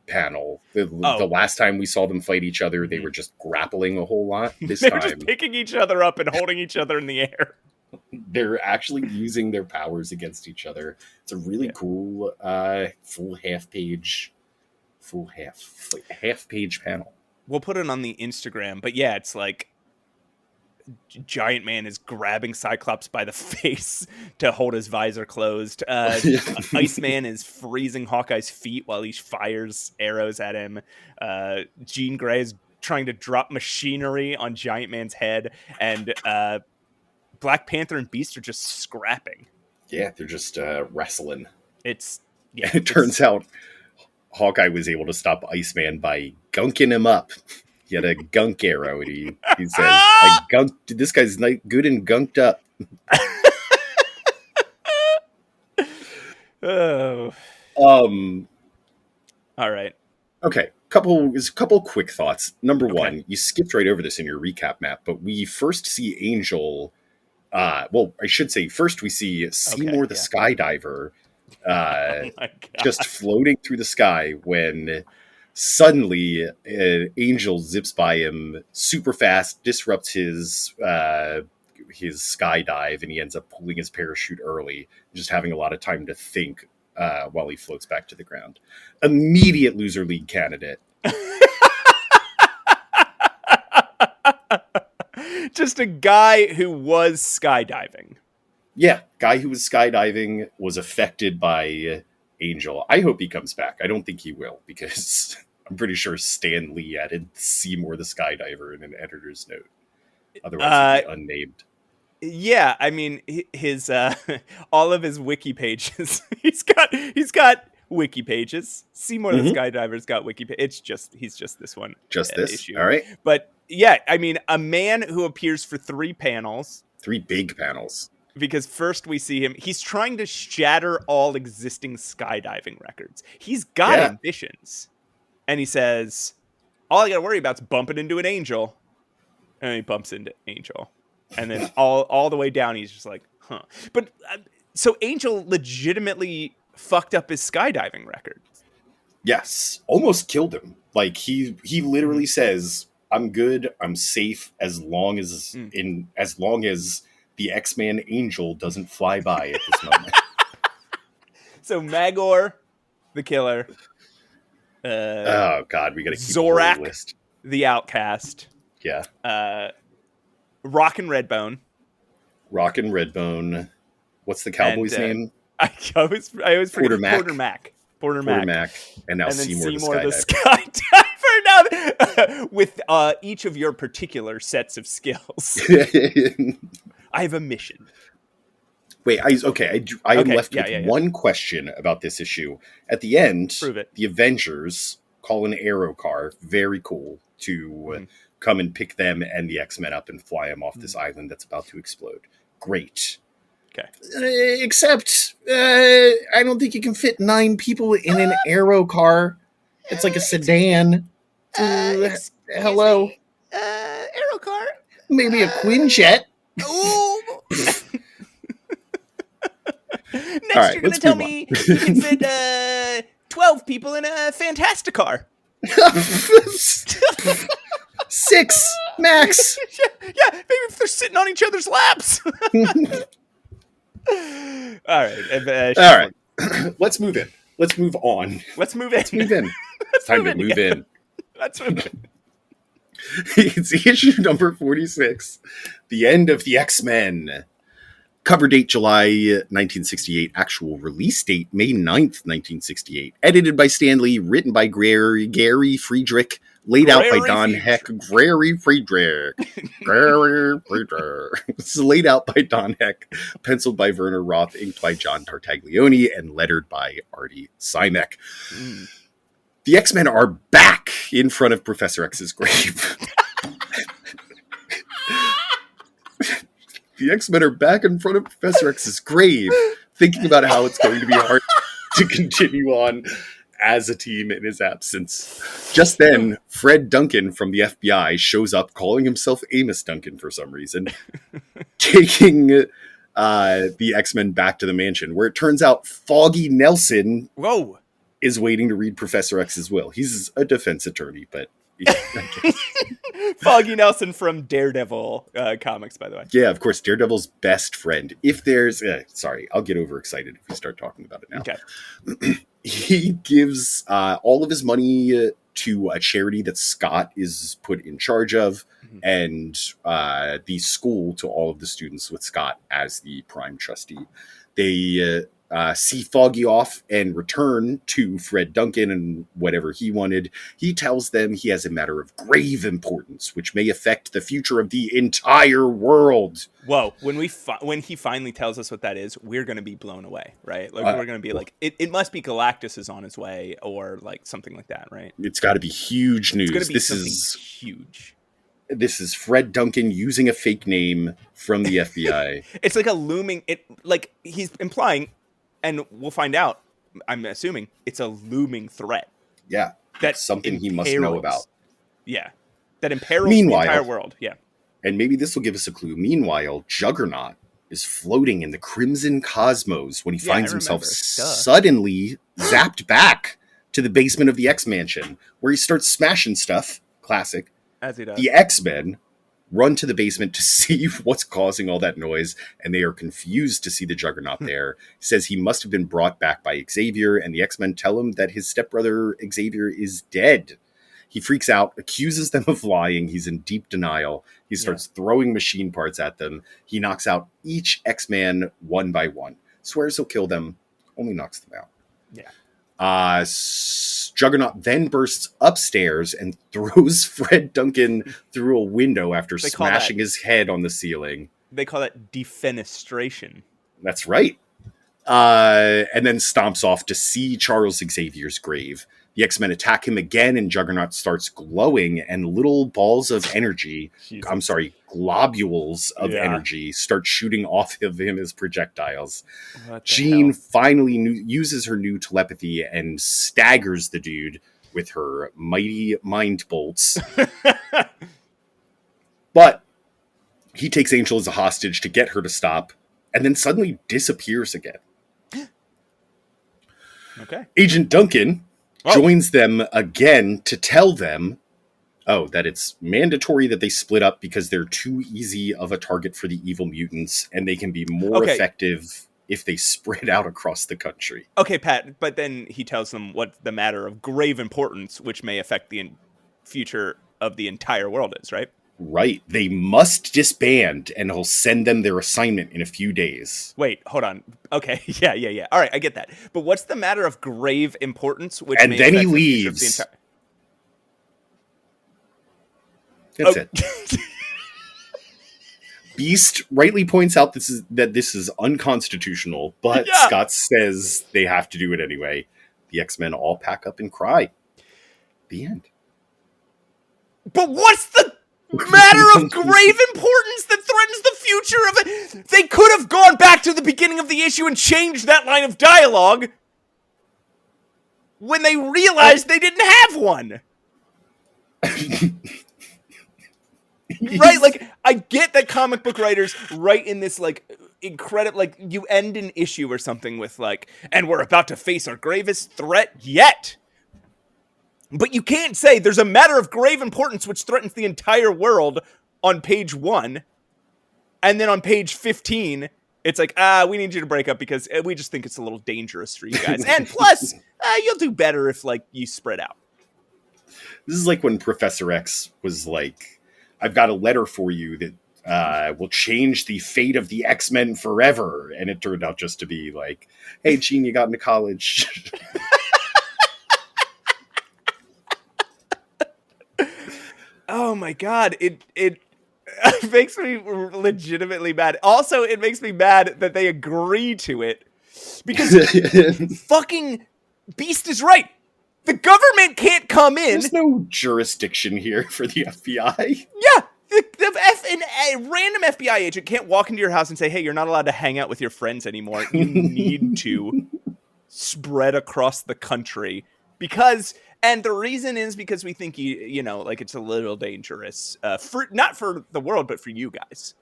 Speaker 2: panel. The last time we saw them fight each other, they were just grappling a whole lot. This
Speaker 3: They're
Speaker 2: time,
Speaker 3: just picking each other up and holding each other in the air.
Speaker 2: They're actually using their powers against each other. It's a really cool full half page panel.
Speaker 3: We'll put it on the Instagram, but yeah, it's like Giant Man is grabbing Cyclops by the face to hold his visor closed. Iceman is freezing Hawkeye's feet while he fires arrows at him. Jean Grey is trying to drop machinery on Giant Man's head, and Black Panther and Beast are just scrapping.
Speaker 2: Yeah, they're just wrestling.
Speaker 3: It
Speaker 2: turns out Hawkeye was able to stop Iceman by gunking him up. He had a gunk arrow, and he says, "I gunked. This guy's good and gunked up."
Speaker 3: Oh. All right.
Speaker 2: Okay. couple quick thoughts. Number
Speaker 3: Okay.
Speaker 2: one, you skipped right over this in your recap map, but we first see Angel. Well, I should say first we see Seymour the Skydiver,
Speaker 3: Oh my God.
Speaker 2: just floating through the sky when suddenly an Angel zips by him super fast, disrupts his skydive, and he ends up pulling his parachute early, just having a lot of time to think while he floats back to the ground. Immediate loser league candidate.
Speaker 3: Just a guy who was skydiving.
Speaker 2: Yeah, guy who was skydiving was affected by Angel. I hope he comes back. I don't think he will, because I'm pretty sure Stan Lee added Seymour the Skydiver in an editor's note. Otherwise, it'd be unnamed.
Speaker 3: Yeah, I mean, his all of his wiki pages. he's got wiki pages. Seymour the Skydiver's got wiki pages. He's just this one.
Speaker 2: Just this
Speaker 3: issue.
Speaker 2: All right.
Speaker 3: But yeah, I mean, a man who appears for 3 panels.
Speaker 2: 3 big panels.
Speaker 3: Because first we see him, he's trying to shatter all existing skydiving records. He's got ambitions. And he says, all I got to worry about is bumping into an angel. And he bumps into Angel. And then all the way down, he's just like, huh. But so Angel legitimately fucked up his skydiving record.
Speaker 2: Yes. Almost killed him. Like, he literally says, I'm good, I'm safe, as long as the X-Man Angel doesn't fly by at this moment.
Speaker 3: So Magor, the killer.
Speaker 2: Oh God, we got to keep
Speaker 3: Zorak,
Speaker 2: the list.
Speaker 3: The outcast.
Speaker 2: Yeah.
Speaker 3: Rockin' Redbone.
Speaker 2: Rockin' Redbone. What's the cowboy's name?
Speaker 3: I always forget.
Speaker 2: Porter Mac.
Speaker 3: Porter Mac.
Speaker 2: And now Seymour the
Speaker 3: Skydiver. Now, with each of your particular sets of skills. I have a mission.
Speaker 2: Wait, I am left with one question about this issue. At the end, the Avengers call an aero car, very cool, to come and pick them and the X-Men up and fly them off this island that's about to explode. Great.
Speaker 3: Okay.
Speaker 2: Except, I don't think you can fit 9 people in an aero car. It's like a sedan. Hello?
Speaker 3: Aero car?
Speaker 2: Maybe a Quinjet.
Speaker 3: Ooh. Next, you're going to tell me you can fit 12 people in a Fantasticar.
Speaker 2: 6 max.
Speaker 3: Yeah, maybe if they're sitting on each other's laps. All right.
Speaker 2: Let's move in. Let's move on.
Speaker 3: Let's move in.
Speaker 2: It's time to move in.
Speaker 3: Let's move in.
Speaker 2: It's issue number 46. The end of the X-Men. Cover date July 1968. Actual release date May 9th, 1968. Edited by Stan Lee. Written by Gary Friedrich. Laid out by Don Heck. Gary Friedrich. It's laid out by Don Heck. Penciled by Werner Roth. Inked by John Tartaglione. And lettered by Artie Simek. The X-Men are back in front of Professor X's grave. The X-Men are back in front of Professor X's grave, thinking about how it's going to be hard to continue on as a team in his absence. Just then, Fred Duncan from the FBI shows up, calling himself Amos Duncan for some reason, taking the X-Men back to the mansion, where it turns out Foggy Nelson is waiting to read Professor X's will. He's a defense attorney, but...
Speaker 3: Foggy Nelson from Daredevil comics, by the way.
Speaker 2: Yeah, of course, Daredevil's best friend. If there's... sorry, I'll get overexcited if we start talking about it now.
Speaker 3: Okay.
Speaker 2: He gives all of his money to a charity that Scott is put in charge of, and the school to all of the students with Scott as the prime trustee. They see Foggy off and return to Fred Duncan and whatever he wanted. He tells them he has a matter of grave importance, which may affect the future of the entire world.
Speaker 3: Whoa, when he finally tells us what that is, we're going to be blown away, right? Like we're going to be like, it must be Galactus is on his way, or like something like that, right?
Speaker 2: It's got to be huge news.
Speaker 3: It's going to be huge.
Speaker 2: This is Fred Duncan using a fake name from the FBI.
Speaker 3: It's like a looming, like he's implying, and we'll find out, I'm assuming, it's a looming threat.
Speaker 2: Yeah.
Speaker 3: that
Speaker 2: something he must know about.
Speaker 3: Yeah, that imperils
Speaker 2: Meanwhile,
Speaker 3: the entire world. Yeah,
Speaker 2: and maybe this will give us a clue. Meanwhile, Juggernaut is floating in the crimson cosmos when he finds himself suddenly zapped back to the basement of the X-Mansion, where he starts smashing stuff. Classic.
Speaker 3: As he does.
Speaker 2: The X-Men run to the basement to see what's causing all that noise, and they are confused to see the Juggernaut there. He says he must have been brought back by Xavier, and the X-Men tell him that his stepbrother Xavier is dead. He freaks out, accuses them of lying. He's in deep denial. He starts throwing machine parts at them. He knocks out each X-Man one by one. Swears he'll kill them, only knocks them out.
Speaker 3: Yeah.
Speaker 2: Juggernaut then bursts upstairs and throws Fred Duncan through a window after smashing his head on the ceiling.
Speaker 3: They call that defenestration.
Speaker 2: That's right. And then stomps off to see Charles Xavier's grave. The X-Men attack him again, and Juggernaut starts glowing, and little balls of energy, globules of energy start shooting off of him as projectiles. Jean finally uses her new telepathy and staggers the dude with her mighty mind bolts. But he takes Angel as a hostage to get her to stop, and then suddenly disappears again.
Speaker 3: Okay.
Speaker 2: Agent Duncan joins them again to tell them, that it's mandatory that they split up because they're too easy of a target for the evil mutants, and they can be more effective if they spread out across the country.
Speaker 3: Okay, Pat, but then he tells them what the matter of grave importance, which may affect the future of the entire world is, right?
Speaker 2: Right. They must disband, and he'll send them their assignment in a few days.
Speaker 3: Wait, hold on. Okay, yeah. All right, I get that. But what's the matter of grave importance? Which
Speaker 2: and then he leaves. That's it. Beast rightly points out that this is unconstitutional, but Scott says they have to do it anyway. The X-Men all pack up and cry. The end.
Speaker 3: But what's the matter of grave importance that threatens the future of it? They could have gone back to the beginning of the issue and changed that line of dialogue when they realized they didn't have one. Right? Like, I get that comic book writers write in this, like, incredible, like, you end an issue or something with, like, and we're about to face our gravest threat yet. But you can't say there's a matter of grave importance which threatens the entire world on page 1, and then on page 15, it's like, we need you to break up because we just think it's a little dangerous for you guys. And plus, you'll do better if, like, you spread out.
Speaker 2: This is like when Professor X was like, I've got a letter for you that will change the fate of the X-Men forever. And it turned out just to be like, hey, Gene, you got into college.
Speaker 3: Oh my God. It makes me legitimately mad. Also, it makes me mad that they agree to it because fucking Beast is right. The government can't come in.
Speaker 2: There's no jurisdiction here for the FBI.
Speaker 3: Yeah. A random FBI agent can't walk into your house and say, hey, you're not allowed to hang out with your friends anymore. You need to spread across the country and the reason is because we think you know, like it's a little dangerous, not for the world, but for you guys.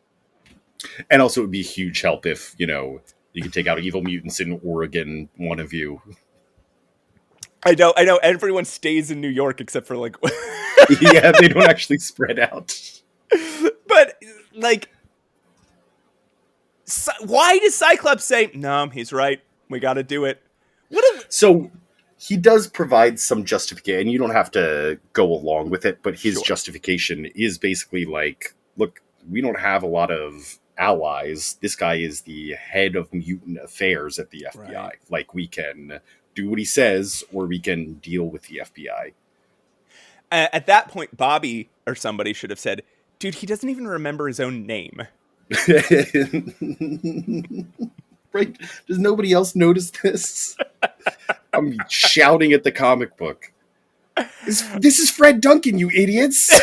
Speaker 2: And also it would be a huge help if, you know, you could take out evil mutants in Oregon, one of you.
Speaker 3: I know. Everyone stays in New York except for like,
Speaker 2: yeah, they don't actually spread out.
Speaker 3: But like, why does Cyclops say, no, he's right. We got to do it.
Speaker 2: So he does provide some justification, and you don't have to go along with it, but his justification is basically like, look, we don't have a lot of allies. This guy is the head of mutant affairs at the FBI. Right. Like, we can do what he says, or we can deal with the FBI.
Speaker 3: At that point, Bobby or somebody should have said, dude, he doesn't even remember his own name.
Speaker 2: Right? Does nobody else notice this? I'm shouting at the comic book. This is Fred Duncan, you idiots!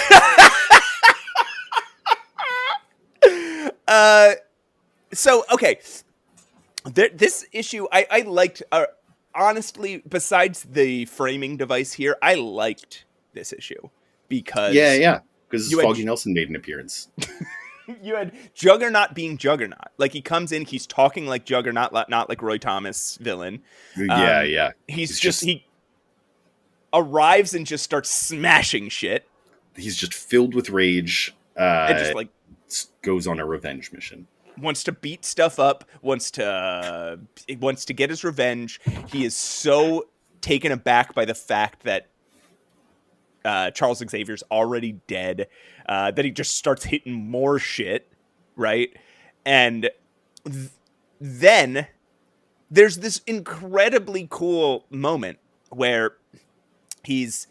Speaker 3: So, okay. This issue, I liked... honestly, besides the framing device here, I liked this issue because
Speaker 2: Yeah. Because
Speaker 3: you had-
Speaker 2: Foggy Nelson made an appearance.
Speaker 3: you had Juggernaut being Juggernaut. Like, he comes in, he's talking like Juggernaut, not like Roy Thomas villain.
Speaker 2: Yeah.
Speaker 3: He arrives and just starts smashing shit.
Speaker 2: He's just filled with rage.
Speaker 3: And just like
Speaker 2: goes on a revenge mission.
Speaker 3: Wants to beat stuff up. Wants to get his revenge. He is so taken aback by the fact that Charles Xavier's already dead, that he just starts hitting more shit, right? And then there's this incredibly cool moment where he's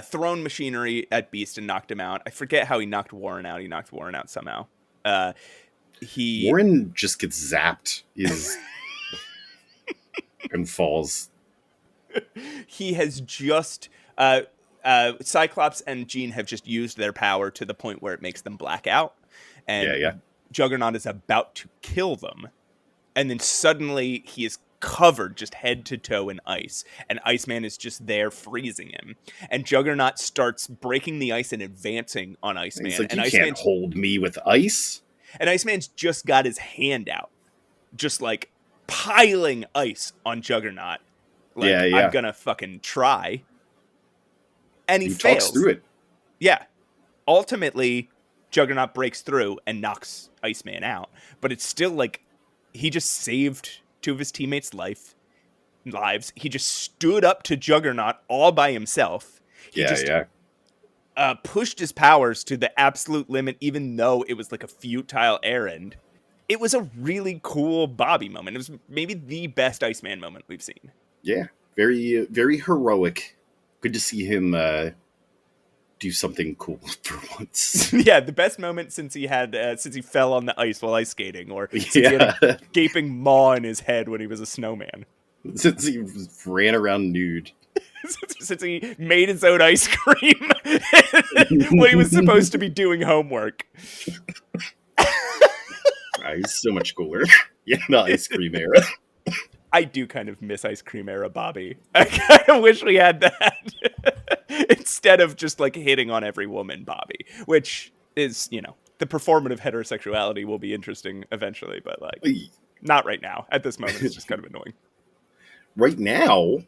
Speaker 3: thrown machinery at Beast and knocked him out. I forget how he knocked Warren out. He knocked Warren out somehow.
Speaker 2: Warren just gets zapped and falls.
Speaker 3: He has just... Cyclops and Jean have just used their power to the point where it makes them black out. And Juggernaut is about to kill them. And then suddenly he is covered just head to toe in ice. And Iceman is just there freezing him. And Juggernaut starts breaking the ice and advancing on Iceman.
Speaker 2: He's like,
Speaker 3: and
Speaker 2: you can't hold me with ice.
Speaker 3: And Iceman's just got his hand out. Just like piling ice on Juggernaut. Like, I'm gonna fucking try. And he fails.
Speaker 2: Talks through it.
Speaker 3: Yeah. Ultimately, Juggernaut breaks through and knocks Iceman out. But it's still like he just saved two of his teammates' lives. He just stood up to Juggernaut all by himself. He pushed his powers to the absolute limit, even though it was like a futile errand. It was a really cool Bobby moment. It was maybe the best Iceman moment we've seen.
Speaker 2: Yeah. Very, very heroic. Good to see him do something cool for once.
Speaker 3: Yeah, the best moment since he fell on the ice while ice skating, or since he had a gaping maw in his head when he was a snowman.
Speaker 2: Since he ran around nude.
Speaker 3: Since he made his own ice cream when he was supposed to be doing homework.
Speaker 2: He's so much cooler. Yeah, the ice cream era.
Speaker 3: I do kind of miss ice cream era Bobby. I kind of wish we had that instead of just like hitting on every woman Bobby, which is, the performative heterosexuality will be interesting eventually, but like not right now. At this moment, it's just kind of annoying.
Speaker 2: Right now,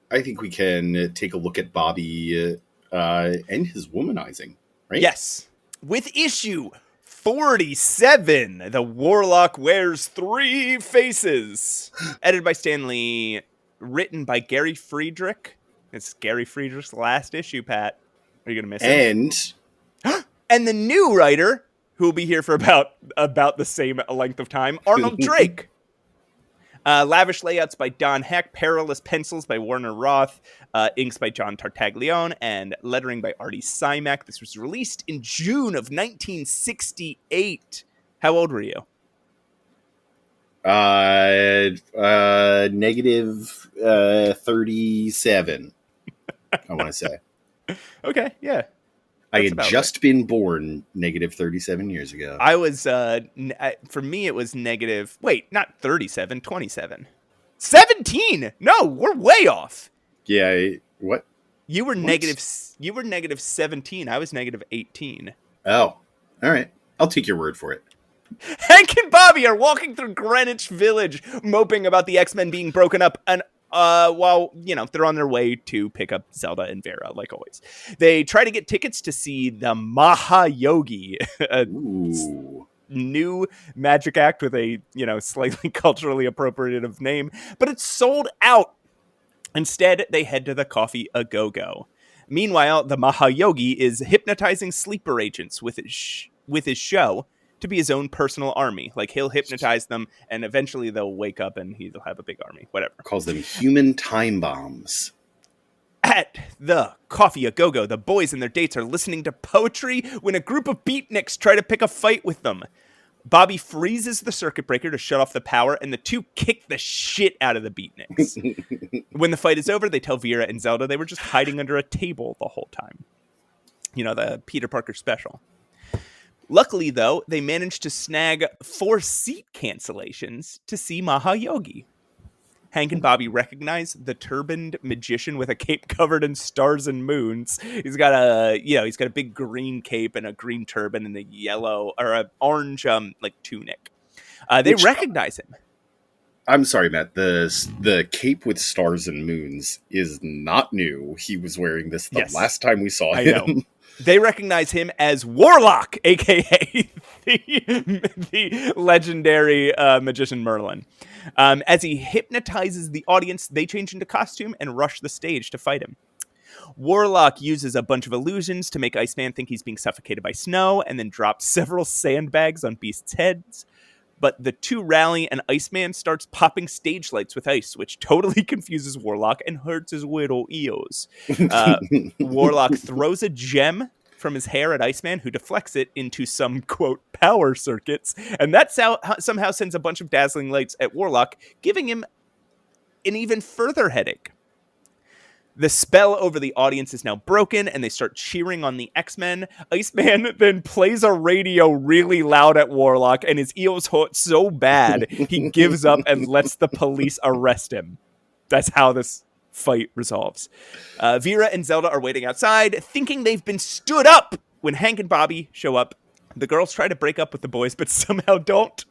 Speaker 2: I think we can take a look at Bobby and his womanizing, right?
Speaker 3: Yes. With issue 47, the Warlock wears 3 faces. Edited by Stan Lee, written by Gary Friedrich. It's Gary Friedrich's last issue, Pat. Are you going to miss it? And the new writer, who will be here for about the same length of time, Arnold Drake. Lavish layouts by Don Heck, perilous pencils by Warner Roth, inks by John Tartaglione, and lettering by Artie Simek. This was released in June of 1968. How old were you?
Speaker 2: Negative 37, I want to say.
Speaker 3: Okay, yeah.
Speaker 2: I had just been born negative 37 years ago.
Speaker 3: I was, for me, it was negative, not 37, 27. 17! No, we're way off.
Speaker 2: Yeah, what?
Speaker 3: You were negative 17. I was negative 18.
Speaker 2: Oh, all right. I'll take your word for it.
Speaker 3: Hank and Bobby are walking through Greenwich Village, moping about the X-Men being broken up, and while, they're on their way to pick up Zelda and Vera, like always. They try to get tickets to see the Mahayogi, a new magic act with a, slightly culturally appropriative name, but it's sold out. Instead, they head to the Coffee A Go-Go. Meanwhile, the Mahayogi is hypnotizing sleeper agents with his show to be his own personal army. Like, he'll hypnotize them, and eventually they'll wake up and he'll have a big army. Whatever.
Speaker 2: Calls them human time bombs.
Speaker 3: At the Coffee A Go-Go, the boys and their dates are listening to poetry when a group of beatniks try to pick a fight with them. Bobby freezes the circuit breaker to shut off the power, and the two kick the shit out of the beatniks. When the fight is over, they tell Vera and Zelda they were just hiding under a table the whole time. The Peter Parker special. Luckily, though, they managed to snag 4 seat cancellations to see Mahayogi. Hank and Bobby recognize the turbaned magician with a cape covered in stars and moons. He's got a big green cape and a green turban and a yellow or a orange like tunic. They recognize him.
Speaker 2: I'm sorry, Matt. The cape with stars and moons is not new. He was wearing this the last time we saw him.
Speaker 3: Know. They recognize him as Warlock, a.k.a. the legendary magician Merlin. As he hypnotizes the audience, they change into costume and rush the stage to fight him. Warlock uses a bunch of illusions to make Iceman think he's being suffocated by snow and then drops several sandbags on Beast's heads. But the two rally and Iceman starts popping stage lights with ice, which totally confuses Warlock and hurts his little ears. Warlock throws a gem from his hair at Iceman, who deflects it into some, quote, power circuits. And that somehow sends a bunch of dazzling lights at Warlock, giving him an even further headache. The spell over the audience is now broken, and they start cheering on the X-Men. Iceman then plays a radio really loud at Warlock, and his ears hurt so bad, he gives up and lets the police arrest him. That's how this fight resolves. Vera and Zelda are waiting outside, thinking they've been stood up when Hank and Bobby show up. The girls try to break up with the boys, but somehow don't,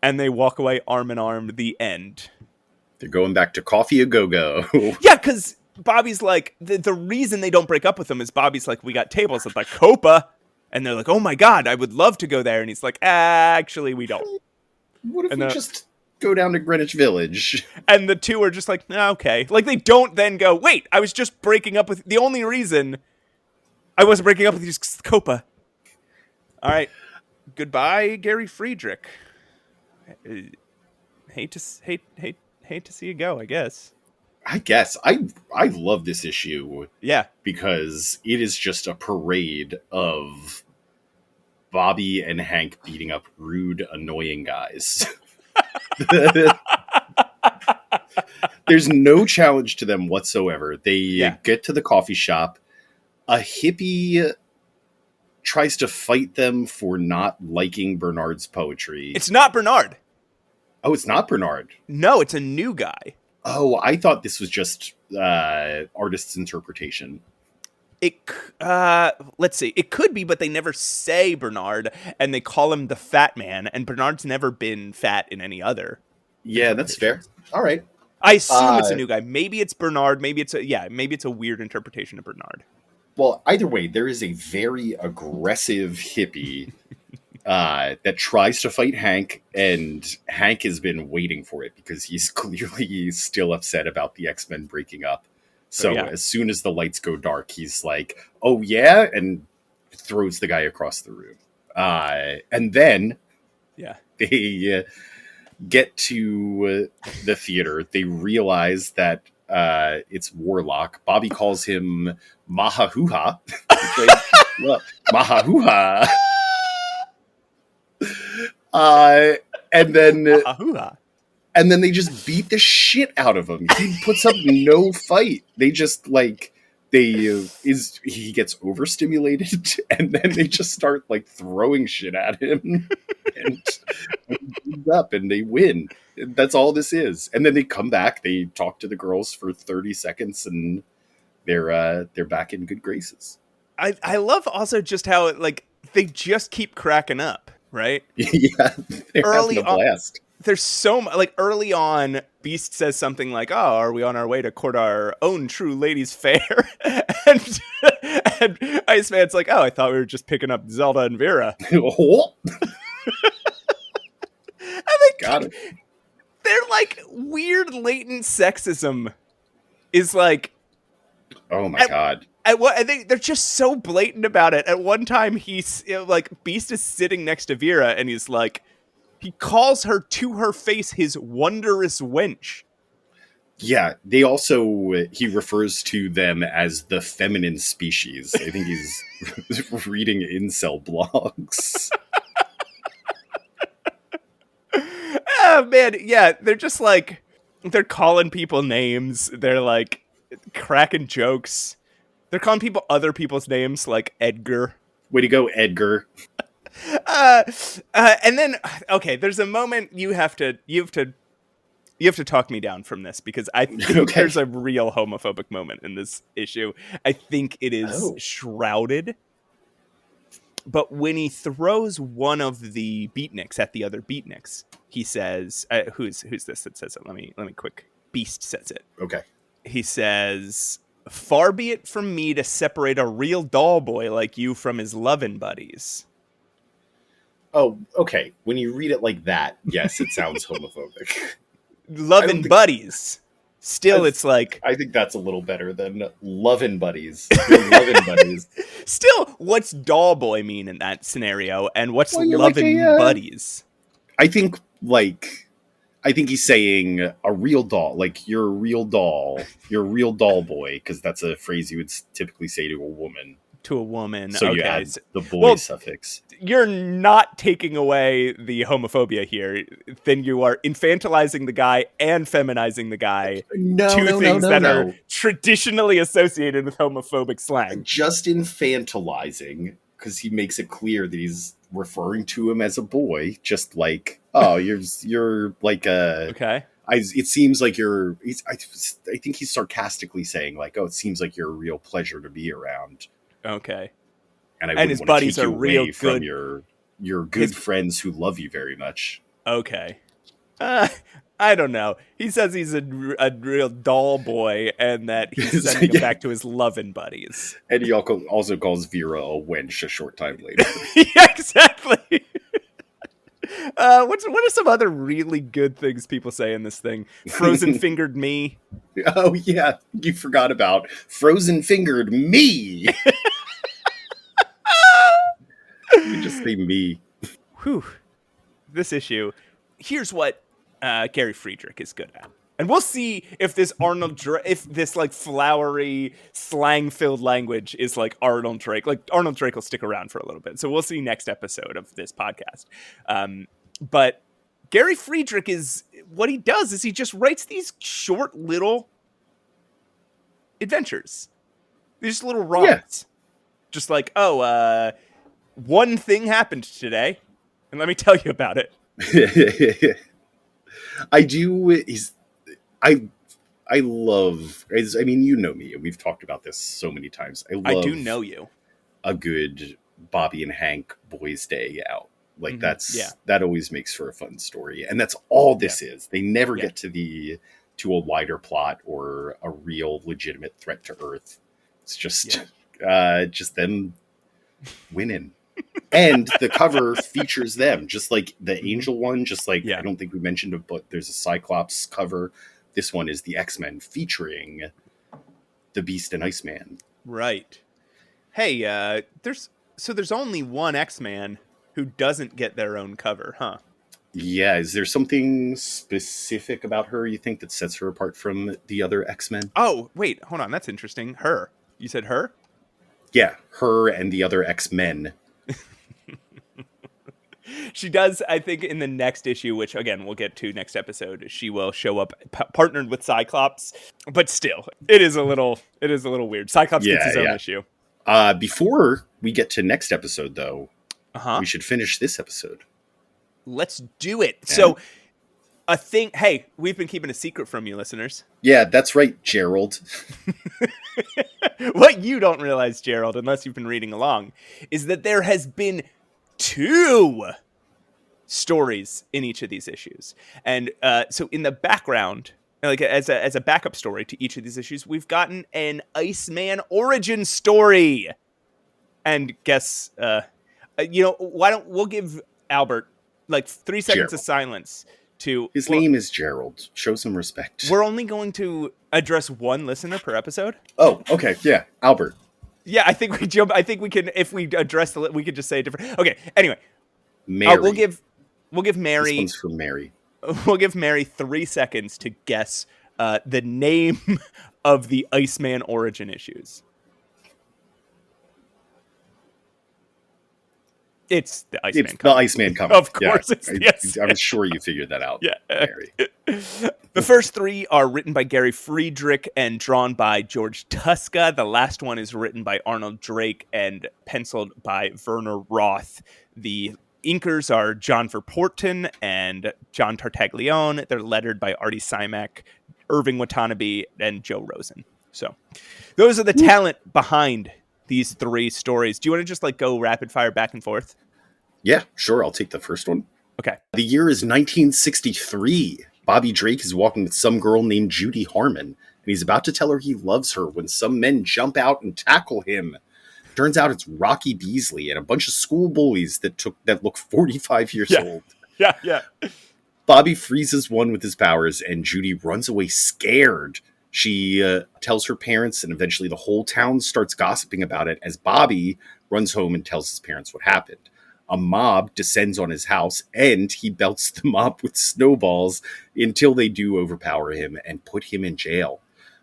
Speaker 3: and they walk away arm in arm. The end.
Speaker 2: They're going back to Coffee A Go-Go.
Speaker 3: Yeah, because Bobby's like, the reason they don't break up with him is Bobby's like, we got tables at the Copa. And they're like, oh my God, I would love to go there. And he's like, actually, we don't.
Speaker 2: What if we just go down to Greenwich Village?
Speaker 3: And the two are just like, okay. Like, they don't then go, wait, I was just breaking up with, the only reason I wasn't breaking up with you is the Copa. All right. Goodbye, Gary Friedrich. Hate to see you go, I guess.
Speaker 2: I guess. I love this issue.
Speaker 3: Yeah.
Speaker 2: Because it is just a parade of Bobby and Hank beating up rude, annoying guys. There's no challenge to them whatsoever. They get to the coffee shop. A hippie tries to fight them for not liking Bernard's poetry.
Speaker 3: It's not Bernard.
Speaker 2: Oh, it's not Bernard.
Speaker 3: No, it's a new guy.
Speaker 2: Oh, I thought this was just artist's interpretation.
Speaker 3: Let's see. It could be, but they never say Bernard, and they call him the Fat Man, and Bernard's never been fat in any other.
Speaker 2: Yeah, that's fair. All right.
Speaker 3: I assume it's a new guy. Maybe it's Bernard. Maybe it's a weird interpretation of Bernard.
Speaker 2: Well, either way, there is a very aggressive hippie that tries to fight Hank, and Hank has been waiting for it because he's clearly still upset about the X-Men breaking up. So as soon as the lights go dark, he's like, oh yeah, and throws the guy across the room. And then they get to the theater. They realize that it's Warlock. Bobby calls him Mahahuha. Mahahuha. And then they just beat the shit out of him. He puts up no fight. They just he gets overstimulated, and then they just start like throwing shit at him, and up, and they win. That's all this is. And then they come back. They talk to the girls for 30 seconds, and they're back in good graces.
Speaker 3: I love also just how they just keep cracking up. Right?
Speaker 2: Yeah, they're having a blast.
Speaker 3: There's so much, early on, Beast says something like, oh, are we on our way to court our own true ladies fair? and Iceman's like, oh, I thought we were just picking up Zelda and Vera. And
Speaker 2: got it.
Speaker 3: They're weird latent sexism is
Speaker 2: oh my God.
Speaker 3: I think they're just so blatant about it. At one time, he's Beast is sitting next to Vera, and he's like, he calls her to her face his wondrous wench.
Speaker 2: Yeah, he refers to them as the feminine species. I think he's reading incel blogs.
Speaker 3: Oh, man, yeah, they're just they're calling people names. They're cracking jokes. They're calling people other people's names, like Edgar.
Speaker 2: Way to go, Edgar.
Speaker 3: And then, okay, there's a moment you have to You have to talk me down from this because I think there's a real homophobic moment in this issue. I think it is shrouded. But when he throws one of the beatniks at the other beatniks, he says, who's this that says it? Let me quick. Beast says it.
Speaker 2: Okay.
Speaker 3: He says, "Far be it from me to separate a real doll boy like you from his lovin' buddies."
Speaker 2: Oh, okay. When you read it like that, yes, it sounds homophobic.
Speaker 3: Lovin' buddies. Still, it's like...
Speaker 2: I think that's a little better than lovin' buddies. Lovin' buddies.
Speaker 3: Still, what's doll boy mean in that scenario? And what's lovin' buddies?
Speaker 2: I think he's saying a real doll. Like, you're a real doll. You're a real doll boy. Because that's a phrase you would typically say to a woman.
Speaker 3: To a woman.
Speaker 2: So
Speaker 3: okay.
Speaker 2: You add the boy suffix.
Speaker 3: You're not taking away the homophobia here. Then you are infantilizing the guy and feminizing the guy. Two things that are traditionally associated with homophobic slang.
Speaker 2: Just infantilizing, because he makes it clear that he's referring to him as a boy. Just like, oh, you're like a...
Speaker 3: Okay.
Speaker 2: It seems like I think he's sarcastically saying, like, oh, it seems like you're a real pleasure to be around.
Speaker 3: Okay.
Speaker 2: And
Speaker 3: his buddies are real good.
Speaker 2: From your good friends who love you very much.
Speaker 3: Okay. I don't know. He says he's a real doll boy and that he's sending him back to his lovin' buddies.
Speaker 2: And he also calls Vera a wench a short time later.
Speaker 3: Yeah, exactly. What are some other really good things people say in this thing? Frozen fingered me.
Speaker 2: Oh, yeah. You forgot about frozen fingered me. You just say me.
Speaker 3: Whew. This issue. Here's what Gary Friedrich is good at. And we'll see if this if this like flowery slang-filled language is like Arnold Drake. Like Arnold Drake will stick around for a little bit. So we'll see next episode of this podcast. But Gary Friedrich what he does is he just writes these short little adventures. These little romps. Yeah. Just like, one thing happened today, and let me tell you about it.
Speaker 2: I love, I mean, you know me, and we've talked about this so many times.
Speaker 3: I do know you.
Speaker 2: A good Bobby and Hank Boys Day out. Like that always makes for a fun story. And that's all this is. They never get to a wider plot or a real legitimate threat to Earth. It's just them winning. And the cover features them, just like the Angel one, just like I don't think we mentioned it, but there's a Cyclops cover. This one is the X-Men featuring the Beast and Iceman.
Speaker 3: Right. Hey, there's only one X-Man who doesn't get their own cover, huh?
Speaker 2: Yeah, is there something specific about her you think that sets her apart from the other X-Men?
Speaker 3: Oh, wait, hold on, that's interesting. Her. You said her?
Speaker 2: Yeah, her and the other X-Men.
Speaker 3: She does, I think, in the next issue, which, again, we'll get to next episode, she will show up partnered with Cyclops. But still, it is a little weird. Cyclops gets his own issue.
Speaker 2: Before we get to next episode, though, we should finish this episode.
Speaker 3: Let's do it. Yeah. So, hey, we've been keeping a secret from you, listeners.
Speaker 2: Yeah, that's right, Gerald.
Speaker 3: What you don't realize, Gerald, unless you've been reading along, is that there has been 2 stories in each of these issues. And so in the background, like as a backup story to each of these issues, we've gotten an Iceman origin story. And guess, why don't we'll give Albert like 3 seconds of silence to...
Speaker 2: His name is Gerald. Show some respect.
Speaker 3: We're only going to address one listener per episode.
Speaker 2: Oh, okay. Yeah. Albert.
Speaker 3: Yeah, I think we jump. I think we can, if we address we could just say different. Okay. Anyway,
Speaker 2: Mary.
Speaker 3: We'll give Mary.
Speaker 2: This one's for Mary.
Speaker 3: We'll give Mary 3 seconds to guess the name of the Iceman origin issues. It's the Iceman.
Speaker 2: It's the Iceman Cometh.
Speaker 3: Of course, it's the Iceman.
Speaker 2: I'm sure you figured that out.
Speaker 3: Yeah,
Speaker 2: Mary.
Speaker 3: The first 3 are written by Gary Friedrich and drawn by George Tuska. The last one is written by Arnold Drake and penciled by Werner Roth. The inkers are John Verporten and John Tartaglione. They're lettered by Artie Simek, Irving Watanabe, and Joe Rosen. So those are the talent behind these three stories. Do you want to just like go rapid fire back and forth?
Speaker 2: Yeah, sure. I'll take the first one.
Speaker 3: Okay.
Speaker 2: The year is 1963. Bobby Drake is walking with some girl named Judy Harmon, and he's about to tell her he loves her when some men jump out and tackle him. Turns out it's Rocky Beasley and a bunch of school bullies that look 45 years old.
Speaker 3: Yeah.
Speaker 2: Bobby freezes one with his powers, and Judy runs away scared. She tells her parents, and eventually the whole town starts gossiping about it as Bobby runs home and tells his parents what happened. A mob descends on his house, and he belts the mob with snowballs until they do overpower him and put him in jail.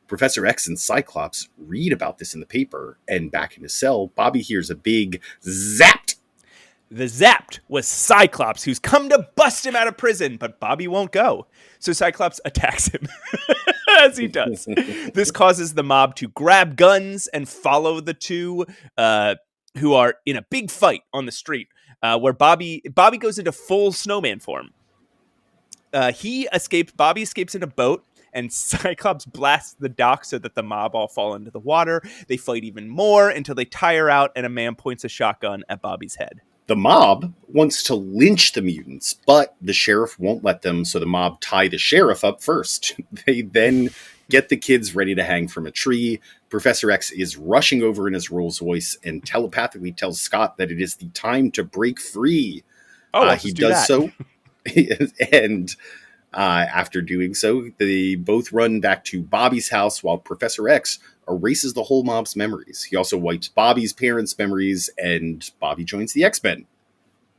Speaker 2: Professor X and Cyclops read about this in the paper, and back in his cell, Bobby hears a big zapped.
Speaker 3: The zapped was Cyclops, who's come to bust him out of prison, but Bobby won't go. So Cyclops attacks him, as he does. This causes the mob to grab guns and follow the two who are in a big fight on the street, where Bobby goes into full snowman form. Bobby escapes in a boat, and Cyclops blasts the dock so that the mob all fall into the water. They fight even more until they tire out, and a man points a shotgun at Bobby's head.
Speaker 2: The mob wants to lynch the mutants, but the sheriff won't let them, so the mob tie the sheriff up first. They then get the kids ready to hang from a tree. Professor X is rushing over in his Rolls-Royce and telepathically tells Scott that it is the time to break free. He does so. And after doing so, they both run back to Bobby's house while Professor X erases the whole mob's memories. He also wipes Bobby's parents' memories, and Bobby joins the X-Men.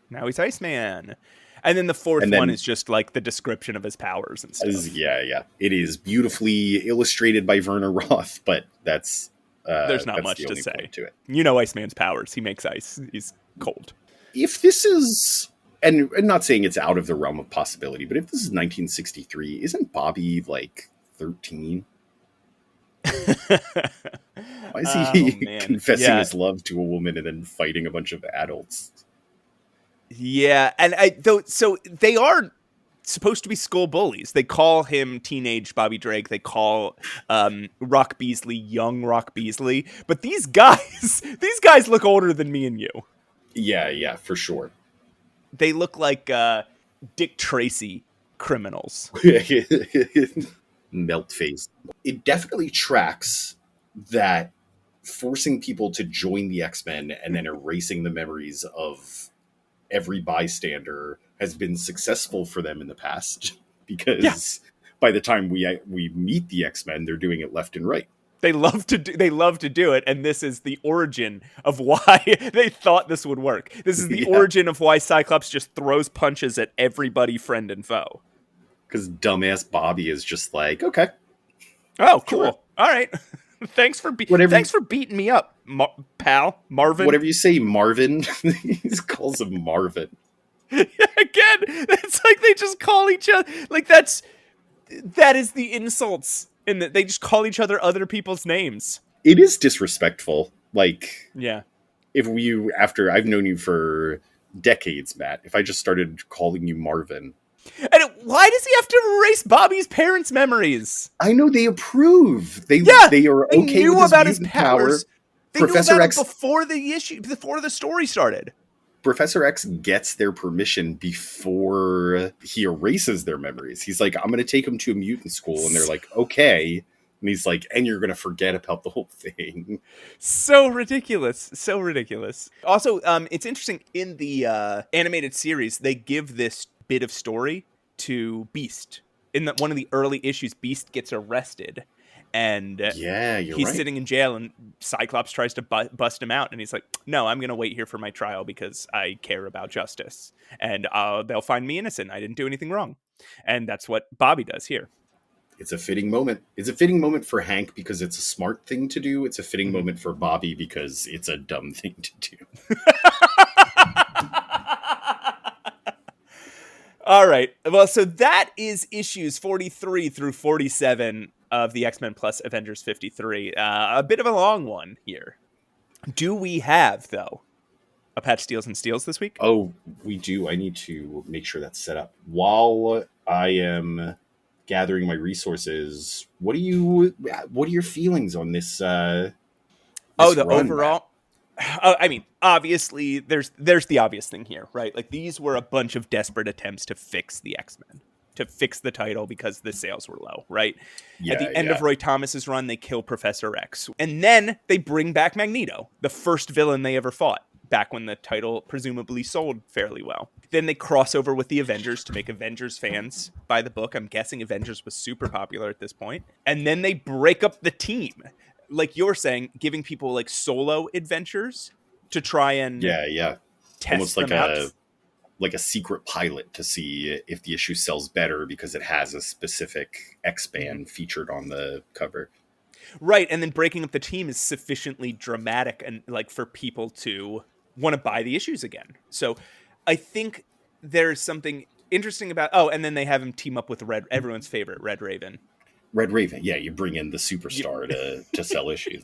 Speaker 3: Now he's Iceman. And then the fourth one is just like the description of his powers and stuff.
Speaker 2: Yeah. It is beautifully illustrated by Werner Roth, but there's not much to say to it.
Speaker 3: You know Iceman's powers. He makes ice. He's cold.
Speaker 2: If this is... And not saying it's out of the realm of possibility, but if this is 1963, isn't Bobby like 13? Why is he confessing his love to a woman and then fighting a bunch of adults?
Speaker 3: Yeah, and so they are supposed to be school bullies. They call him teenage Bobby Drake. They call Rock Beasley young Rock Beasley. But these guys look older than me and you.
Speaker 2: Yeah, for sure.
Speaker 3: They look like Dick Tracy criminals.
Speaker 2: Melt face. It definitely tracks that forcing people to join the X-Men and then erasing the memories of every bystander has been successful for them in the past. Because by the time we meet the X-Men, they're doing it left and right.
Speaker 3: They love to do it, and this is the origin of why they thought this would work. This is the origin of why Cyclops just throws punches at everybody, friend and foe.
Speaker 2: Because dumbass Bobby is just like, okay.
Speaker 3: Oh, cool. Sure. All right. Thanks for beating me up, pal. Marvin.
Speaker 2: Whatever you say, Marvin. He calls him Marvin.
Speaker 3: Again, it's like they just call each other. Like that is the insults. And they just call each other people's names.
Speaker 2: It is disrespectful. Like,
Speaker 3: yeah.
Speaker 2: After I've known you for decades, Matt, if I just started calling you Marvin.
Speaker 3: And why does he have to erase Bobby's parents' memories?
Speaker 2: I know they approve. They are okay with about his powers.
Speaker 3: Power. They Professor knew about X before the story started.
Speaker 2: Professor X gets their permission before he erases their memories. He's like, I'm going to take them to a mutant school. And they're like, okay. And he's like, and you're going to forget about the whole thing.
Speaker 3: So ridiculous. Also, it's interesting, in the animated series, they give this bit of story to Beast. In one of the early issues, Beast gets arrested. And he's sitting in jail, and Cyclops tries to bust him out. And he's like, no, I'm going to wait here for my trial because I care about justice. And they'll find me innocent. I didn't do anything wrong. And that's what Bobby does here.
Speaker 2: It's a fitting moment. It's a fitting moment for Hank because it's a smart thing to do. It's a fitting moment for Bobby because it's a dumb thing to do.
Speaker 3: All right. Well, so that is issues 43 through 47 of the X-Men plus Avengers 53. A bit of a long one here. Do we have, though, a Patch Steals and Steals this week?
Speaker 2: Oh, we do. I need to make sure that's set up. While I am gathering my resources, what are your feelings on this
Speaker 3: The
Speaker 2: run, Matt?
Speaker 3: overall. I mean, obviously, there's the obvious thing here, right? Like, these were a bunch of desperate attempts to fix the X-Men, to fix the title because the sales were low, right? At the end of Roy Thomas's run, they kill Professor X. And then they bring back Magneto, the first villain they ever fought, back when the title presumably sold fairly well. Then they cross over with the Avengers to make Avengers fans buy the book. I'm guessing Avengers was super popular at this point. And then they break up the team. Like you're saying, giving people like solo adventures to try and test
Speaker 2: almost like
Speaker 3: them out.
Speaker 2: like a secret pilot to see if the issue sells better because it has a specific X-Man featured on the cover.
Speaker 3: Right, and then breaking up the team is sufficiently dramatic and like for people to want to buy the issues again. So I think there's something interesting about and then they have him team up with everyone's favorite Red Raven.
Speaker 2: Red Raven, yeah, you bring in the superstar to sell issues.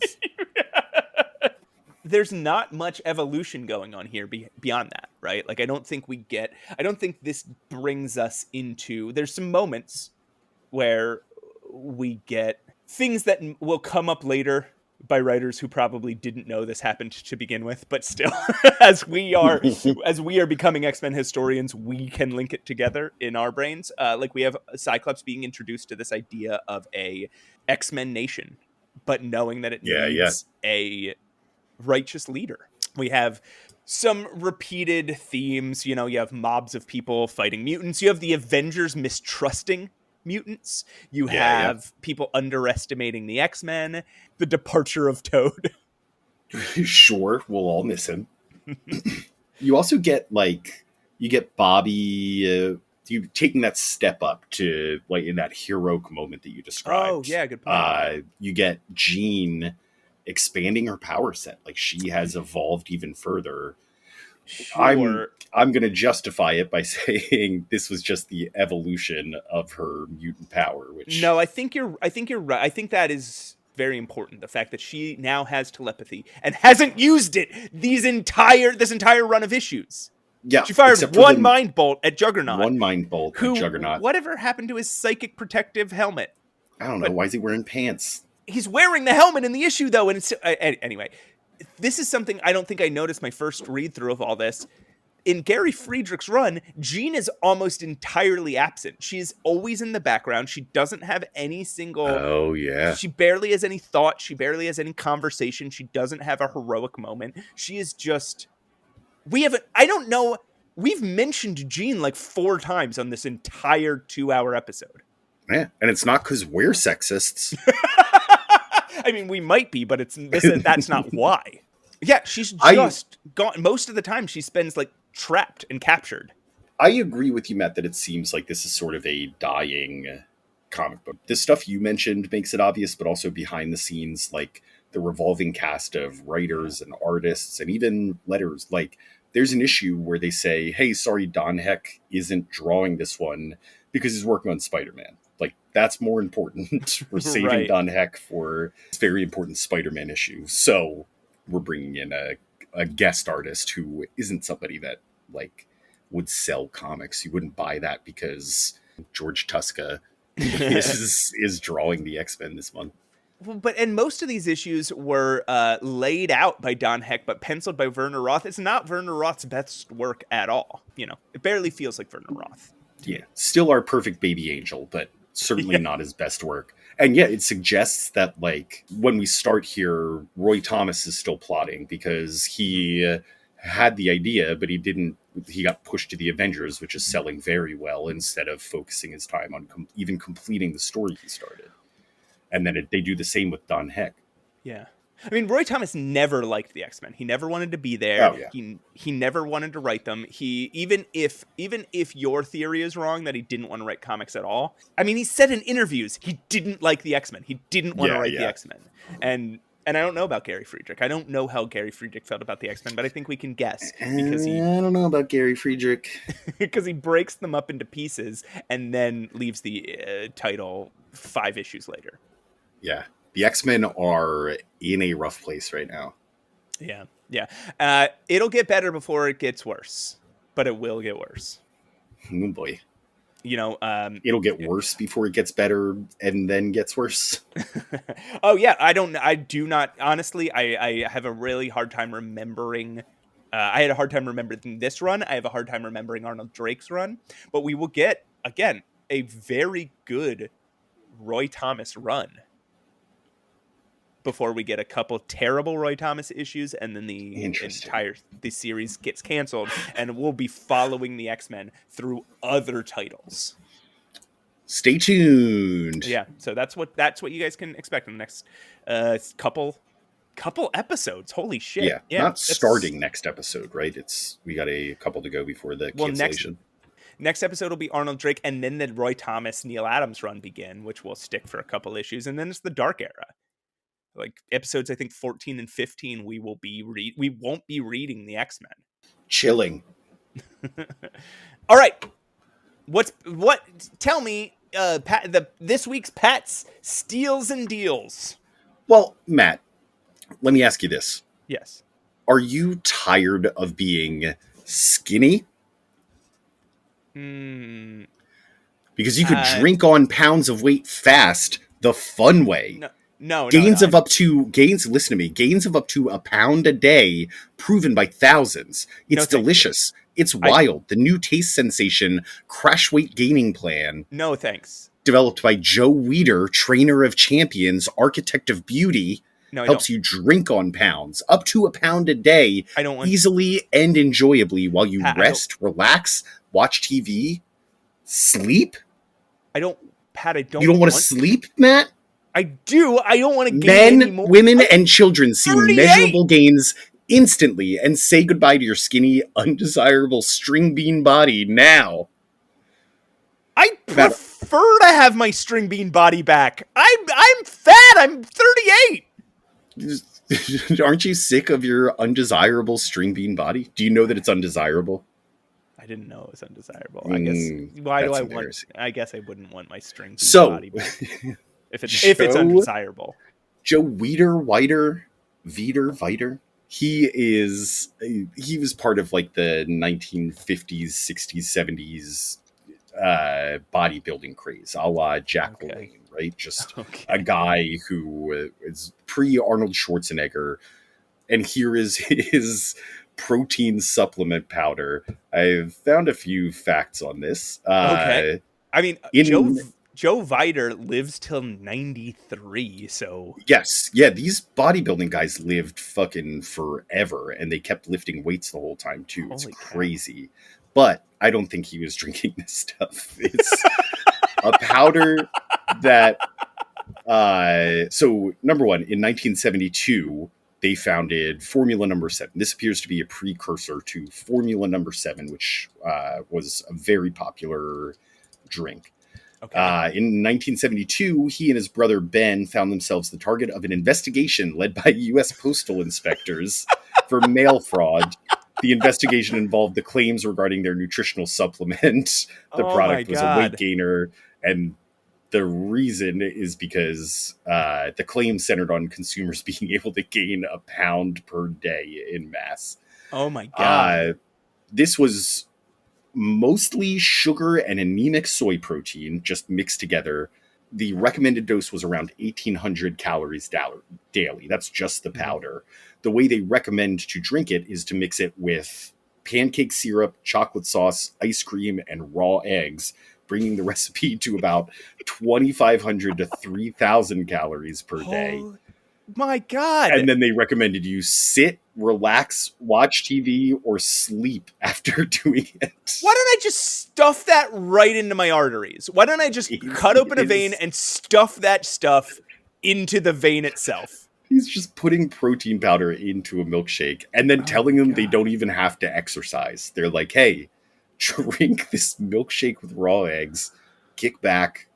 Speaker 3: There's not much evolution going on here beyond that, right? Like, I don't think this brings us into, there's some moments where we get things that will come up later by writers who probably didn't know this happened to begin with, but still, as we are becoming X-Men historians, we can link it together in our brains. Like, we have Cyclops being introduced to this idea of a X-Men nation, but knowing that it needs a righteous leader. We have some repeated themes. You know, you have mobs of people fighting mutants. You have the Avengers mistrusting mutants. You have people underestimating the X-Men. The departure of Toad.
Speaker 2: Sure, we'll all miss him. You also get Bobby you taking that step up to like in that heroic moment that you described.
Speaker 3: Oh yeah, good point.
Speaker 2: You get Jean expanding her power set. Like, she has evolved even further.
Speaker 3: Sure.
Speaker 2: I'm going to justify it by saying this was just the evolution of her mutant power. Which
Speaker 3: no, I think you're right. I think that is very important. The fact that she now has telepathy and hasn't used it this entire run of issues.
Speaker 2: Yeah,
Speaker 3: she fired one mind bolt at Juggernaut. Whatever happened to his psychic protective helmet?
Speaker 2: I don't know. Why is he wearing pants?
Speaker 3: He's wearing the helmet in the issue, though, and it's anyway. This is something I don't think I noticed my first read through of all this. In Gary Friedrich's run, Jean is almost entirely absent. She's always in the background. She doesn't have any single...
Speaker 2: Oh, yeah.
Speaker 3: She barely has any thought. She barely has any conversation. She doesn't have a heroic moment. She is just... I don't know. We've mentioned Jean like 4 times on this entire 2-hour episode.
Speaker 2: Yeah, and it's not because we're sexists.
Speaker 3: I mean, we might be, but that's not why. Yeah, she's just gone. Most of the time, she spends like trapped and captured.
Speaker 2: I agree with you, Matt, that it seems like this is sort of a dying comic book. The stuff you mentioned makes it obvious, but also behind the scenes, like the revolving cast of writers and artists and even letters. Like, there's an issue where they say, hey, sorry, Don Heck isn't drawing this one because he's working on Spider-Man. Like, that's more important. We're saving Don Heck for this very important Spider-Man issue. So we're bringing in a guest artist who isn't somebody that, like, would sell comics. You wouldn't buy that because George Tuska is drawing the X-Men this month.
Speaker 3: And most of these issues were laid out by Don Heck, but penciled by Werner Roth. It's not Werner Roth's best work at all. You know, it barely feels like Werner Roth.
Speaker 2: Yeah, still our perfect baby angel, but certainly not his best work. And yeah, it suggests that, like, when we start here, Roy Thomas is still plotting because he had the idea, but he got pushed to the Avengers, which is selling very well, instead of focusing his time on even completing the story he started. And then they do the same with Don Heck.
Speaker 3: Yeah. I mean, Roy Thomas never liked the X-Men. He never wanted to be there.
Speaker 2: Oh, yeah.
Speaker 3: He never wanted to write them. Even if your theory is wrong that he didn't want to write comics at all. I mean, he said in interviews he didn't like the X-Men. He didn't want to write the X-Men. And I don't know about Gary Friedrich. I don't know how Gary Friedrich felt about the X-Men, but I think we can guess because
Speaker 2: I don't know about Gary Friedrich
Speaker 3: because he breaks them up into pieces and then leaves the title 5 issues later.
Speaker 2: Yeah. The X-Men are in a rough place right now.
Speaker 3: Yeah. Yeah. It'll get better before it gets worse, but it will get worse.
Speaker 2: Oh boy.
Speaker 3: You know,
Speaker 2: It'll get worse before it gets better and then gets worse.
Speaker 3: oh yeah, I do not honestly. I have a really hard time remembering. I had a hard time remembering this run. I have a hard time remembering Arnold Drake's run. But we will get again a very good Roy Thomas run before we get a couple terrible Roy Thomas issues, and then the series gets canceled, and we'll be following the X-Men through other titles.
Speaker 2: Stay tuned.
Speaker 3: Yeah, so that's what you guys can expect in the next couple episodes. Holy shit!
Speaker 2: Yeah, not starting next episode, right? We got a couple to go before the cancellation.
Speaker 3: Next episode will be Arnold Drake, and then the Roy Thomas Neil Adams run begin, which will stick for a couple issues, and then it's the Dark Era. Like episodes, I think 14 and 15, we won't be reading the X-Men.
Speaker 2: Chilling.
Speaker 3: All right, tell me, this week's Pat's steals and deals.
Speaker 2: Well, Matt, let me ask you this.
Speaker 3: Yes.
Speaker 2: Are you tired of being skinny? Because you could drink on pounds of weight fast the fun way. Gains of up to a pound a day, proven by thousands. It's delicious. It's wild. The new taste sensation crash weight gaining plan.
Speaker 3: No thanks.
Speaker 2: Developed by Joe Weider, trainer of champions, architect of beauty. Helps you drink on pounds, up to a pound a day, easily and enjoyably while you rest, relax, watch TV, sleep.
Speaker 3: You don't
Speaker 2: want to sleep, Matt?
Speaker 3: I do. I don't want to gain
Speaker 2: Men,
Speaker 3: any more.
Speaker 2: women, and children see
Speaker 3: 38.
Speaker 2: measurable gains instantly and say goodbye to your skinny, undesirable string bean body now.
Speaker 3: I prefer to have my string bean body back. I'm fat. I'm 38.
Speaker 2: Aren't you sick of your undesirable string bean body? Do you know that it's undesirable?
Speaker 3: I didn't know it was undesirable. I guess. Why do I want? I guess I wouldn't want my string bean body back if it's undesirable.
Speaker 2: Joe Weider, he was part of like the 1950s, 60s, 70s bodybuilding craze, a la Jack LaLanne, right? Just a guy who is pre-Arnold Schwarzenegger, and here is his protein supplement powder. I've found a few facts on this.
Speaker 3: I mean, Joe Weider lives till 93, so...
Speaker 2: Yes, yeah, these bodybuilding guys lived fucking forever, and they kept lifting weights the whole time, too. It's crazy. But I don't think he was drinking this stuff. It's a powder that... So, number one, in 1972, they founded Formula Number 7. This appears to be a precursor to Formula Number 7, which was a very popular drink. In 1972, he and his brother Ben found themselves the target of an investigation led by U.S. postal inspectors for mail fraud. The investigation involved the claims regarding their nutritional supplement. The product was a weight gainer, and the reason is because the claim centered on consumers being able to gain a pound per day in mass.
Speaker 3: Oh my God.
Speaker 2: This was mostly sugar and anemic soy protein just mixed together. The recommended dose was around 1,800 calories daily. That's just the powder. The way they recommend to drink it is to mix it with pancake syrup, chocolate sauce, ice cream, and raw eggs, bringing the recipe to about 2,500 to 3,000 calories per day.
Speaker 3: Oh my God.
Speaker 2: And then they recommended you sit, relax, watch TV, or sleep after doing it.
Speaker 3: Why don't I just stuff that right into my arteries? Why don't I just cut open a vein and stuff that stuff into the vein itself?
Speaker 2: He's just putting protein powder into a milkshake and then telling them they don't even have to exercise. They're like, hey, drink this milkshake with raw eggs, kick back,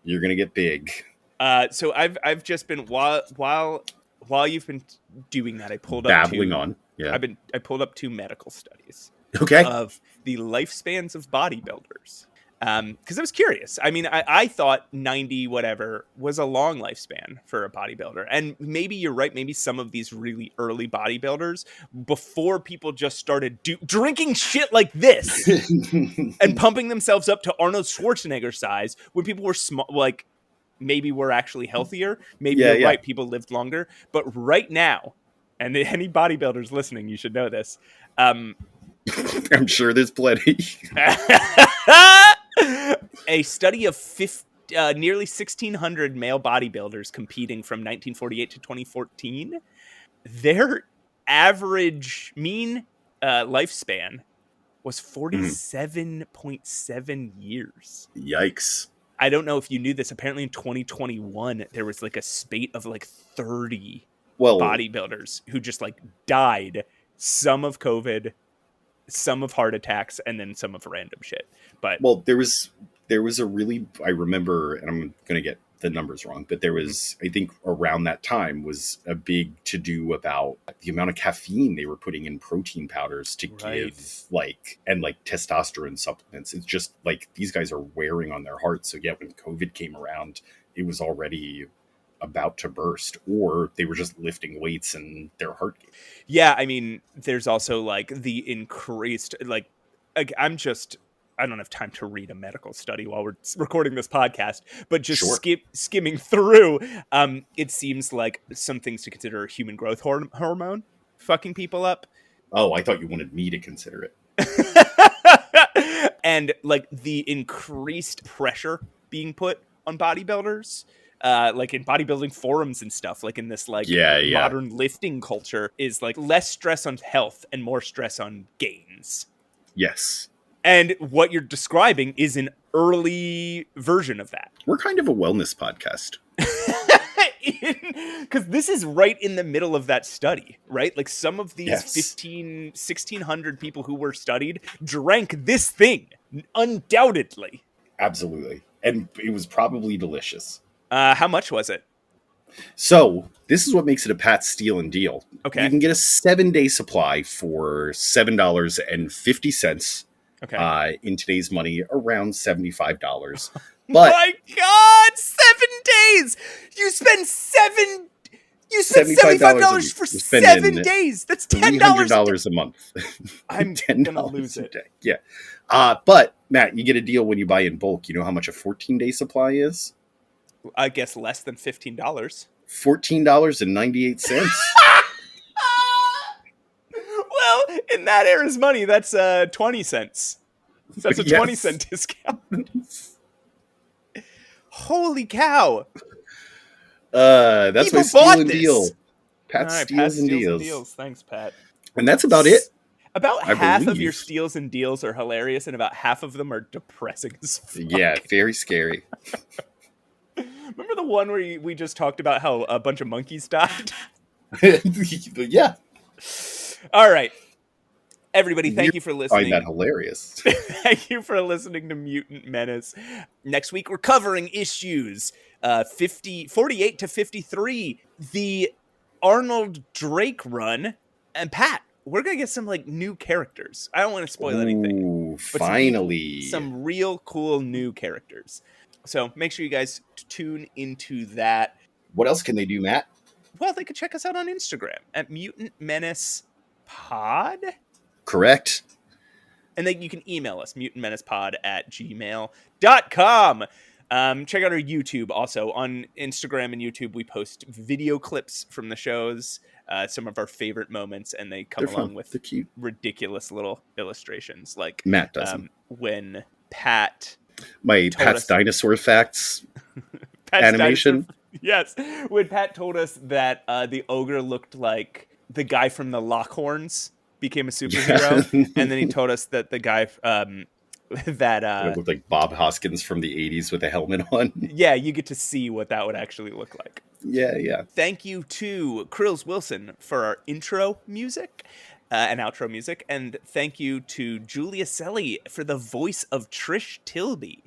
Speaker 2: you're going to get big.
Speaker 3: So I've just been while you've been doing that, I pulled up
Speaker 2: babbling on. Yeah,
Speaker 3: I pulled up 2 medical studies.
Speaker 2: Okay.
Speaker 3: Of the lifespans of bodybuilders. Because I was curious. I mean, I thought 90 whatever was a long lifespan for a bodybuilder. And maybe you're right. Maybe some of these really early bodybuilders, before people just started drinking shit like this and pumping themselves up to Arnold Schwarzenegger size, when people were small, like maybe we're actually healthier. Maybe you're right. People lived longer. But right now, and any bodybuilders listening, you should know this.
Speaker 2: I'm sure there's plenty.
Speaker 3: A study of nearly 1,600 male bodybuilders competing from 1948 to 2014, their average mean lifespan was 47.7 years.
Speaker 2: Yikes.
Speaker 3: I don't know if you knew this. Apparently in 2021, there was like a spate of like 30 bodybuilders who just like died. Some of COVID, some of heart attacks, and then some of random shit. But
Speaker 2: there was a really, I remember, and I'm going to get the numbers wrong, but there was, I think around that time was a big to do about the amount of caffeine they were putting in protein powders to give and testosterone supplements. It's just like these guys are wearing on their hearts. So yeah, when COVID came around, it was already about to burst, or they were just lifting weights and their heart gave.
Speaker 3: Yeah, I mean, there's also like the increased, like I don't have time to read a medical study while we're recording this podcast, but just skimming through, it seems like some things to consider: human growth hormone fucking people up.
Speaker 2: Oh, I thought you wanted me to consider it.
Speaker 3: And like the increased pressure being put on bodybuilders. Like in bodybuilding forums and stuff, like in this modern lifting culture, is like less stress on health and more stress on gains.
Speaker 2: Yes.
Speaker 3: And what you're describing is an early version of that.
Speaker 2: We're kind of a wellness podcast.
Speaker 3: Because this is right in the middle of that study, right? Like some of these 1,600 people who were studied drank this thing, undoubtedly.
Speaker 2: Absolutely. And it was probably delicious.
Speaker 3: How much was it?
Speaker 2: So this is what makes it a Pat Steele deal.
Speaker 3: Okay.
Speaker 2: You can get a 7-day supply for $7.50.
Speaker 3: Okay.
Speaker 2: In today's money, around $75.
Speaker 3: But my God, 7 days! You spend $75 for 7 days. That's $10
Speaker 2: a month.
Speaker 3: I'm gonna lose it.
Speaker 2: Yeah. But Matt, you get a deal when you buy in bulk. You know how much a 14-day supply is?
Speaker 3: I guess less than $15.
Speaker 2: $14.98.
Speaker 3: Well, in that era's money, that's 20 cents. That's a 20-cent discount. Holy cow!
Speaker 2: That's
Speaker 3: People
Speaker 2: my steal and deal. Pat steals and
Speaker 3: deals.
Speaker 2: deals.
Speaker 3: Thanks, Pat.
Speaker 2: And that's about it.
Speaker 3: About half of your steals and deals are hilarious, and about half of them are depressing as fuck.
Speaker 2: Yeah, very scary.
Speaker 3: Remember the one where we just talked about how a bunch of monkeys died?
Speaker 2: Yeah.
Speaker 3: All right. Everybody, thank you for listening.
Speaker 2: I find that hilarious.
Speaker 3: Thank you for listening to Mutant Menace. Next week, we're covering issues 48 to 53, the Arnold Drake run. And Pat, we're going to get some like new characters. I don't want to spoil anything.
Speaker 2: Finally.
Speaker 3: Some real cool new characters. So make sure you guys tune into that.
Speaker 2: What else can they do, Matt?
Speaker 3: Well, they could check us out on Instagram at Mutant Menace Pod.
Speaker 2: Correct.
Speaker 3: And then you can email us, mutantmenacepod@gmail.com. Check out our YouTube also. On Instagram and YouTube, we post video clips from the shows, some of our favorite moments, and they come along with ridiculous little illustrations. Like
Speaker 2: Matt doesn't.
Speaker 3: When Pat...
Speaker 2: Pat's Dinosaur Facts animation.
Speaker 3: Yes. When Pat told us that the ogre looked like the guy from the Lockhorns became a superhero, and then he told us that the guy it
Speaker 2: looked like Bob Hoskins from the 80s with a helmet on.
Speaker 3: Yeah, you get to see what that would actually look like.
Speaker 2: Yeah.
Speaker 3: Thank you to Krills Wilson for our intro music and outro music, and thank you to Julia Selly for the voice of Trish Tilby.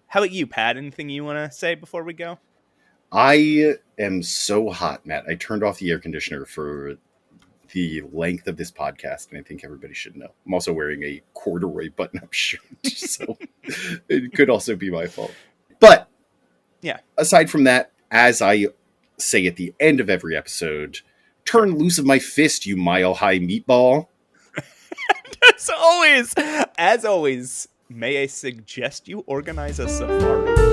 Speaker 3: How about you, Pat? Anything you want to say before we go?
Speaker 2: I am so hot, Matt. I turned off the air conditioner for the length of this podcast, and I think everybody should know. I'm also wearing a corduroy button-up shirt, so it could also be my fault. But
Speaker 3: Yeah.
Speaker 2: aside from that, as I say at the end of every episode, turn loose of my fist, you mile-high meatball.
Speaker 3: As always, may I suggest you organize a safari?